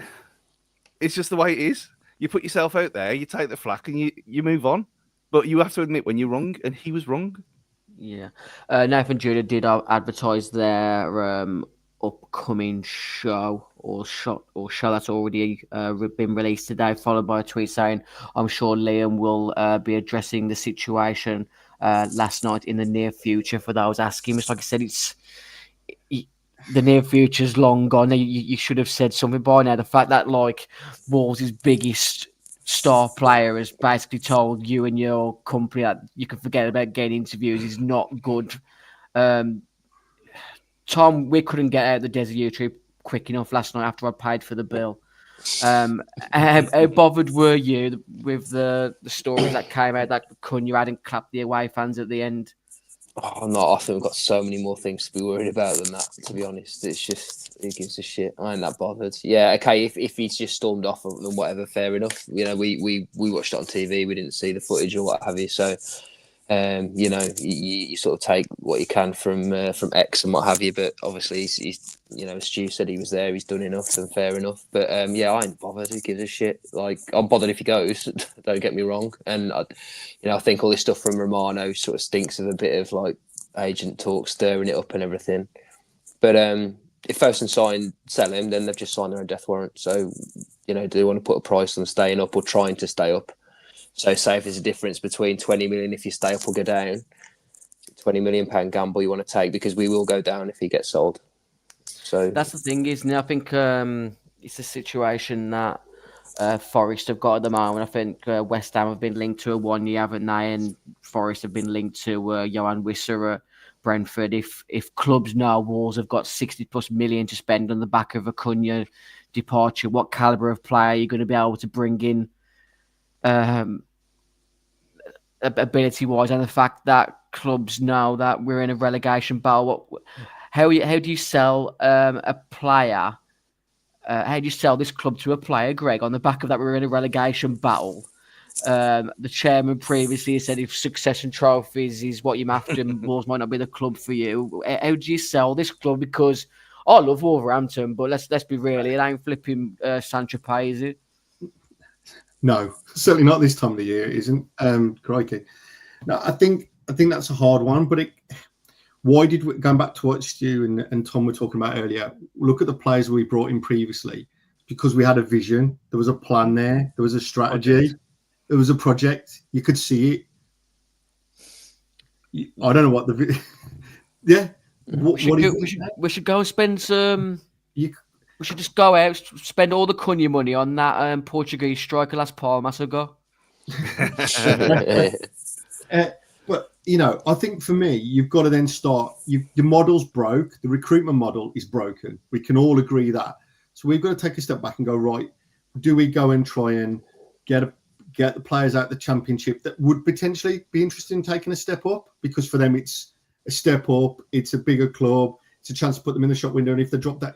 It's just the way it is. You put yourself out there, you take the flak, and you move on. But you have to admit when you're wrong, and he was wrong. Yeah. Nathan Judah did advertise their upcoming show or show that's already been released today, followed by a tweet saying, I'm sure Liam will be addressing the situation last night in the near future for those asking. It's like I said, the near future's long gone. You should have said something by now. The fact that like Wolves' biggest star player has basically told you and your company that you can forget about getting interviews is not good. Tom, we couldn't get out of the desert YouTube quick enough last night after I paid for the bill. How bothered were you with the stories that came out that Cunha hadn't clapped the away fans at the end? Oh, no, I think we've got so many more things to be worried about than that, to be honest. It's just, who gives a shit? I ain't that bothered. Yeah, okay, if he's just stormed off and whatever, fair enough. You know, we watched it on TV, we didn't see the footage or what have you. So, you know, you sort of take what you can from X and what have you. But obviously, he's you know, as Stu said, he was there, he's done enough and fair enough. But yeah, I ain't bothered. Who gives a shit? Like, I'm bothered if he goes, don't get me wrong. And, I think all this stuff from Romano sort of stinks of a bit of like agent talk, stirring it up and everything. But if Fosun sell him, then they've just signed their own death warrant. So, you know, do they want to put a price on staying up or trying to stay up? So say if there's a difference between 20 million if you stay up or go down, £20 million gamble you want to take, because we will go down if he gets sold. So that's the thing, isn't it? I think it's a situation that Forest have got at the moment. I think West Ham have been linked to a 1 year, haven't they? And Forest have been linked to Johan Wisser at Brentford. If clubs know Wolves have got 60+ million to spend on the back of a Cunha departure, what calibre of player are you going to be able to bring in? Ability-wise, and the fact that clubs know that we're in a relegation battle. How do you sell a player? How do you sell this club to a player, Greg, on the back of that we're in a relegation battle? The chairman previously said if succession trophies is what you're after, Wolves might not be the club for you. How do you sell this club? Because I love Wolverhampton, but let's be real, it ain't flipping Saint-Tropez, is it? No, certainly not this time of the year. It isn't. Crikey. No, I think that's a hard one. But why did we, going back to what Stu and Tom were talking about earlier, look at the players we brought in previously, because we had a vision. There was a plan there. There was a strategy. There was a project. You could see it. I don't know what the yeah. We should go and spend some. We should just go out, spend all the Cunha money on that Portuguese striker Las Palmas ago. But, you know, I think for me, you've got to then start. Your model's broke. The recruitment model is broken. We can all agree that. So we've got to take a step back and go, right, do we go and try and get the players out the Championship that would potentially be interested in taking a step up? Because for them, it's a step up. It's a bigger club. It's a chance to put them in the shop window. And if they drop that,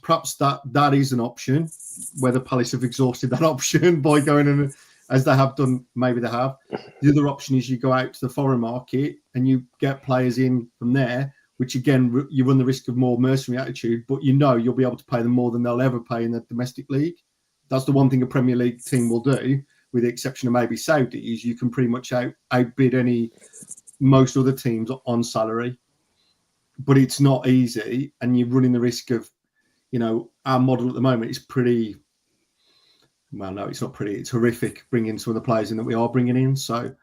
perhaps that is an option. Whether Palace have exhausted that option by going in as they have done, maybe they have. The other option is you go out to the foreign market and you get players in from there, which again, you run the risk of more mercenary attitude, but you'll be able to pay them more than they'll ever pay in the domestic league. That's the one thing a Premier League team will do, with the exception of maybe Saudi, is you can pretty much outbid most other teams on salary. But it's not easy, and you're running the risk of, our model at the moment is pretty. Well, no, it's not pretty. It's horrific bringing some of the players in that we are bringing in. So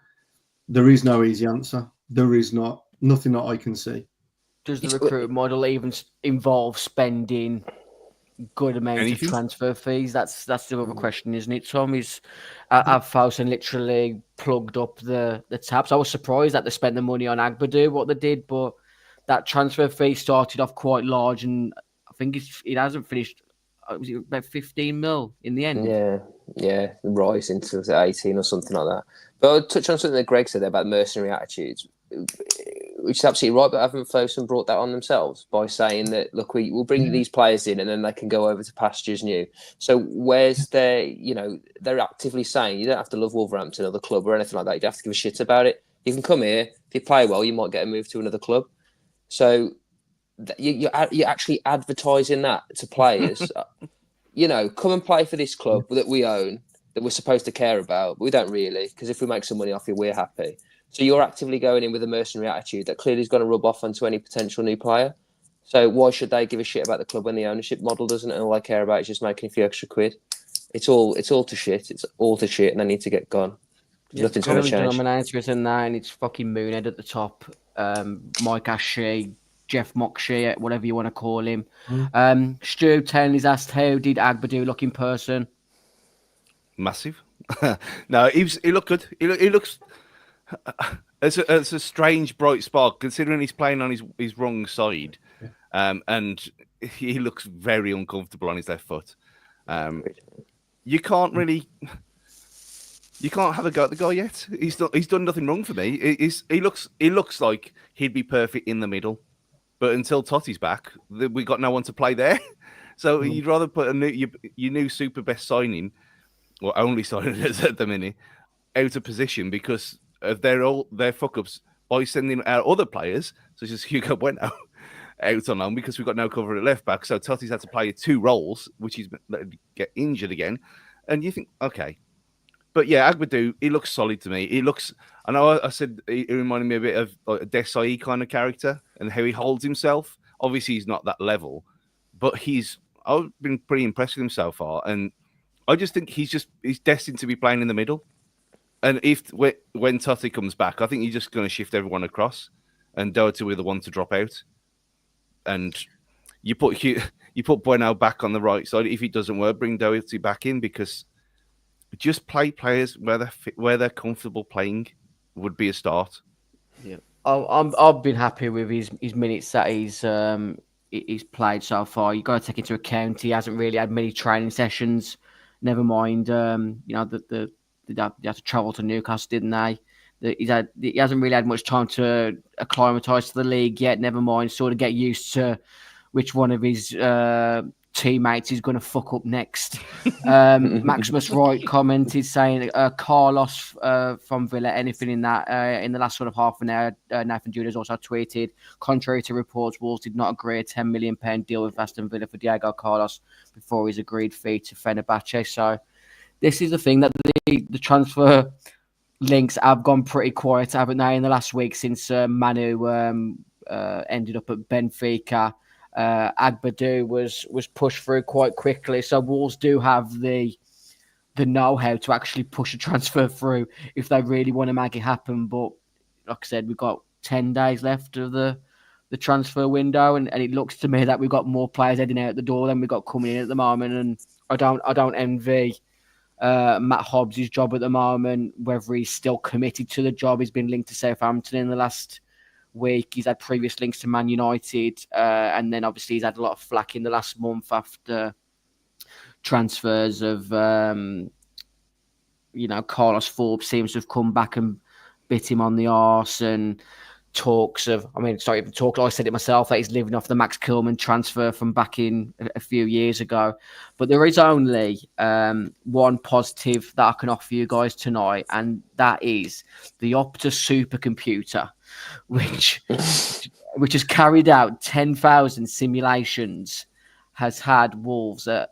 there is no easy answer. There is nothing that I can see. Does the recruitment model even involve spending good amounts of transfer fees? That's the other question, isn't it, Tom? Have Fosun literally plugged up the taps? I was surprised that they spent the money on Agbadu, what they did, but that transfer fee started off quite large, and I think it hasn't finished. Was it about 15 mil in the end? Yeah, rising to 18 or something like that. But I'll touch on something that Greg said there about mercenary attitudes, which is absolutely right. But haven't Fosun brought that on themselves by saying that, look, we'll bring these players in and then they can go over to pastures new. So where's their, they're actively saying you don't have to love Wolverhampton or the club or anything like that. You don't have to give a shit about it. You can come here. If you play well, you might get a move to another club. So you're actually advertising that to players. Come and play for this club that we own, that we're supposed to care about, but we don't really, because if we make some money off you, we're happy. So you're actively going in with a mercenary attitude that clearly is going to rub off onto any potential new player. So why should they give a shit about the club when the ownership model doesn't, and all they care about is just making a few extra quid? It's all to shit. It's all to shit, and they need to get gone. Nothing's going to change. And it's fucking Moonhead at the top. Mike Ashley, Jeff Moxie, whatever you want to call him. Stu Townley's asked, how did Agbadu look in person? Massive. No, he looked good. He looks. It's a strange bright spark considering he's playing on his wrong side, and he looks very uncomfortable on his left foot. You can't have a go at the guy yet. He's done nothing wrong for me. He looks like he'd be perfect in the middle. But until Totti's back, we got no one to play there. So you'd rather put your new super best signing, or only signing at the minute, out of position because of their fuck ups by sending our other players, such as Hugo Bueno, out on loan because we've got no cover at left back. So Totti's had to play 2 roles, which he's get injured again. And you think, okay. But yeah, Agbadu, he looks solid to me. I know I said he reminded me a bit of like a Desai kind of character and how he holds himself. Obviously, he's not that level, but I've been pretty impressed with him so far. And I just think he's destined to be playing in the middle. And when Totti comes back, I think he's just going to shift everyone across, and Doherty will be the one to drop out. And you put Bueno back on the right side. If it doesn't work, bring Doherty back in, because just play players where they're comfortable playing would be a start. Yeah, I've been happy with his minutes that he's played so far. You got to take into account he hasn't really had many training sessions. Never mind, they had to travel to Newcastle, didn't they? He hasn't really had much time to acclimatise to the league yet. Never mind, sort of get used to which one of his teammates is going to fuck up next. Maximus Wright commented saying, Carlos from Villa, anything in that in the last sort of half an hour. Nathan Judas also tweeted, contrary to reports, Wolves did not agree a £10 million deal with Aston Villa for Diego Carlos before his agreed fee to Fenerbahce. So this is the thing, that the transfer links have gone pretty quiet, haven't they, in the last week since Manu ended up at Benfica. Agbadu was pushed through quite quickly, so Wolves do have the know-how to actually push a transfer through if they really want to make it happen. But like I said, we've got 10 days left of the transfer window, and it looks to me that we've got more players heading out the door than we've got coming in at the moment. And I don't envy Matt Hobbs' job at the moment, whether he's still committed to the job. He's been linked to Southampton in the last week. He's had previous links to Man United, and then obviously he's had a lot of flack in the last month after transfers of Carlos Forbes seems to have come back and bit him on the arse, and talks of, it's not even talk, I said it myself, that he's living off the Max Kilman transfer from back in a few years ago. But there is only one positive that I can offer you guys tonight, and that is the Opta supercomputer, which has carried out 10,000 simulations, has had Wolves at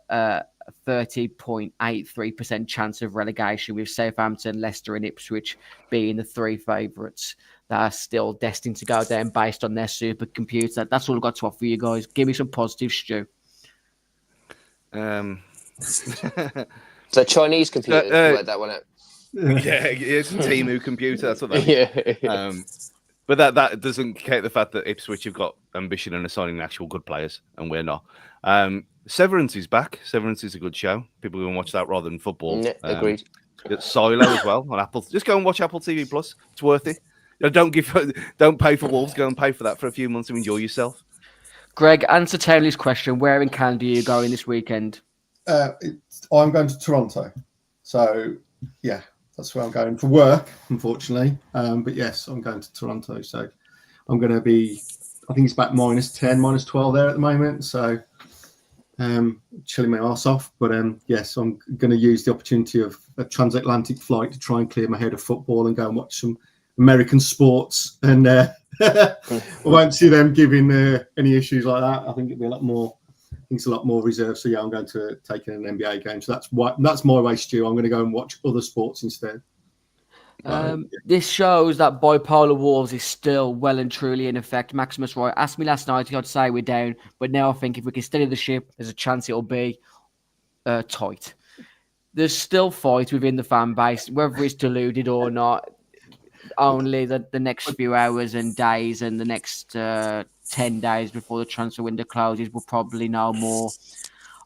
30.83% chance of relegation, with Southampton, Leicester and Ipswich being the three favourites that are still destined to go down based on their supercomputer. That's all I've got to offer you guys. Give me some positive, Stu. So Chinese computer worked that one out. Yeah, it's a Temu computer. That's what that is. Yeah. But that doesn't count the fact that Ipswich have got ambition and are signing actual good players, and we're not. Severance is back. Severance is a good show. People can watch that rather than football. Agreed. It's Silo as well on Apple. Just go and watch Apple TV Plus. It's worth it. Don't pay for Wolves. Go and pay for that for a few months and enjoy yourself. Greg, answer Taylor's question. Where in Canada are you going this weekend? I'm going to Toronto. So, yeah, that's where I'm going for work, unfortunately. But yes, I'm going to Toronto. So I'm going to be, I think it's about -10, -12 there at the moment. So chilling my arse off. But yes, I'm going to use the opportunity of a transatlantic flight to try and clear my head of football and go and watch some American sports. And I won't see them giving any issues like that. I think it'll be a lot more. I think it's a lot more reserved. So yeah, I'm going to take in an NBA game. So that's my way, Stu. I'm going to go and watch other sports instead. This shows that bipolar Wolves is still well and truly in effect. Maximus Roy asked me last night, I'd say we're down, but now I think if we can steady the ship, there's a chance it'll be tight. There's still fight within the fan base, whether it's deluded or not. Only the next few hours and days and the next 10 days before the transfer window closes, we'll probably know more.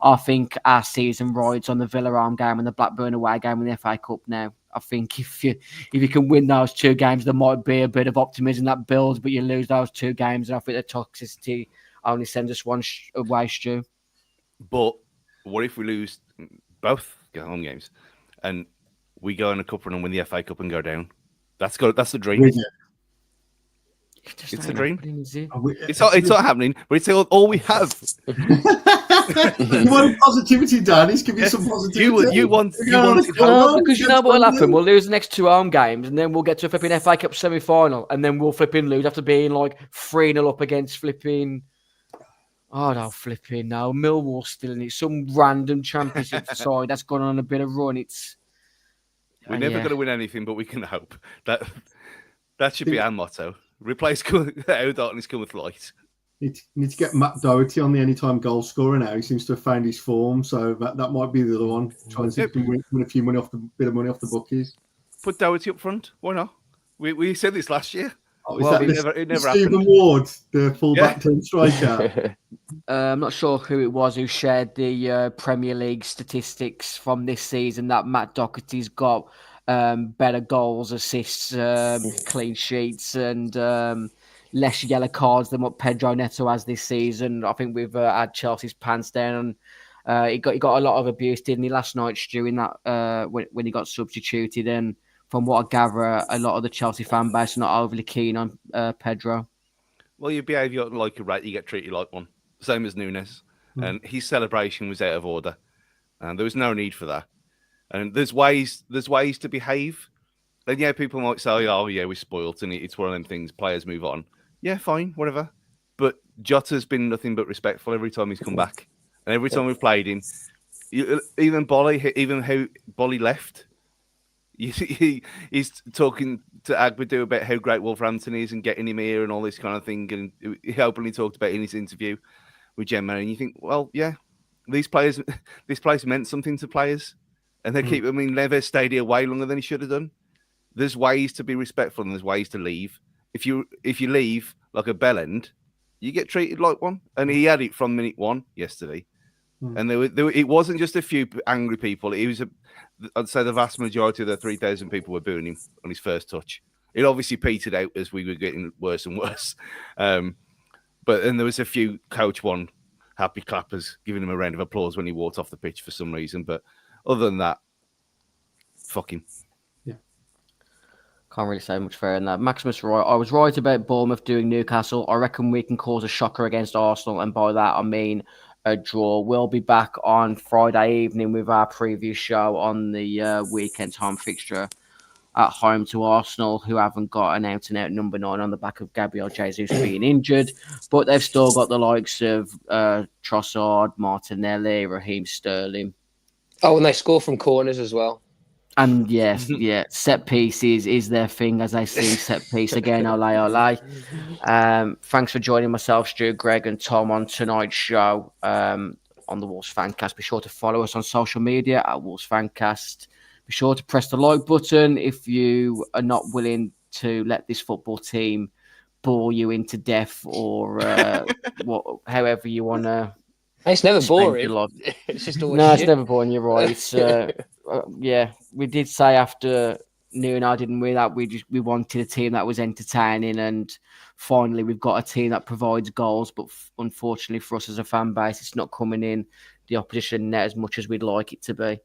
I think our season rides on the Villarreal game and the Blackburn away game in the FA Cup now. I think if you can win those two games, there might be a bit of optimism that builds, but you lose those two games, and I think the toxicity only sends us one way, Stu. But what if we lose both home games and we go in a cup run and win the FA Cup and go down? That's the dream. It's a dream. It's not happening, but it's all we have. You want positivity, Dan? He's giving you some positivity. You want because you know what will happen? We'll lose the next two home games, and then we'll get to a flipping FA Cup semi-final, and then we'll flipping lose after being like 3-0 up against flipping. Oh no, flipping no! Millwall still in it. Some random championship side that's gone on a bit of run. We're never going to win anything, but we can hope. That should be our motto. Replace our darkness come with light. You need to get Matt Doherty on the anytime goal scorer now. He seems to have found his form, so that might be the other one. Try and see if we can win a few bit of money off the bookies. Put Doherty up front. Why not? We said this last year. It never Stephen Ward, the full-back team striker. I'm not sure who it was who shared the Premier League statistics from this season that Matt Doherty's got better goals, assists, clean sheets, and less yellow cards than what Pedro Neto has this season. I think we've had Chelsea's pants down, and he got a lot of abuse, didn't he, last night, Stu, in that when he got substituted. And from what I gather, a lot of the Chelsea fan base are not overly keen on Pedro. Well, you behave like a rat, you get treated like one. Same as Nunes. And his celebration was out of order. And there was no need for that. And there's ways to behave. And yeah, people might say, oh yeah, we're spoilt and it's one of them things, players move on. Yeah, fine, whatever. But Jota's been nothing but respectful every time he's come back. And every time we've played him, even how Bolly left, he's talking to Agbadu about how great Wolverhampton is and getting him here and all this kind of thing. And he openly talked about it in his interview with Gemma. And you think, well, yeah, this place meant something to players. And they keep, Neves stayed here way longer than he should have done. There's ways to be respectful and there's ways to leave. If you leave like a bellend, you get treated like one. And he had it from minute one yesterday. And it wasn't just a few angry people. It was, I'd say the vast majority of the 3,000 people were booing him on his first touch. It obviously petered out as we were getting worse and worse. But there was a few Coach One happy clappers giving him a round of applause when he walked off the pitch for some reason. But other than that, fuck him. Can't really say much further than that. Maximus right. I was right about Bournemouth doing Newcastle. I reckon we can cause a shocker against Arsenal, and by that I mean a draw. We'll be back on Friday evening with our preview show on the weekend time fixture at home to Arsenal, who haven't got an out-and-out number 9 on the back of Gabriel Jesus being injured, but they've still got the likes of Trossard, Martinelli, Raheem Sterling. Oh, and they score from corners as well. And set pieces is their thing, as they sing set piece again, ole, ole. Thanks for joining myself, Stu, Greg, and Tom on tonight's show on the Wolves Fancast. Be sure to follow us on social media at Wolves Fancast. Be sure to press the like button if you are not willing to let this football team bore you into death, or however you want to. It's never boring. It's just always shit. It's never boring. You're right. It's we did say after Nuno, didn't we, that we wanted a team that was entertaining, and finally we've got a team that provides goals. But unfortunately for us as a fan base, it's not coming in the opposition net as much as we'd like it to be.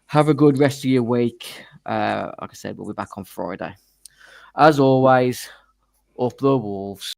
Have a good rest of your week. Like I said, we'll be back on Friday. As always, up the Wolves.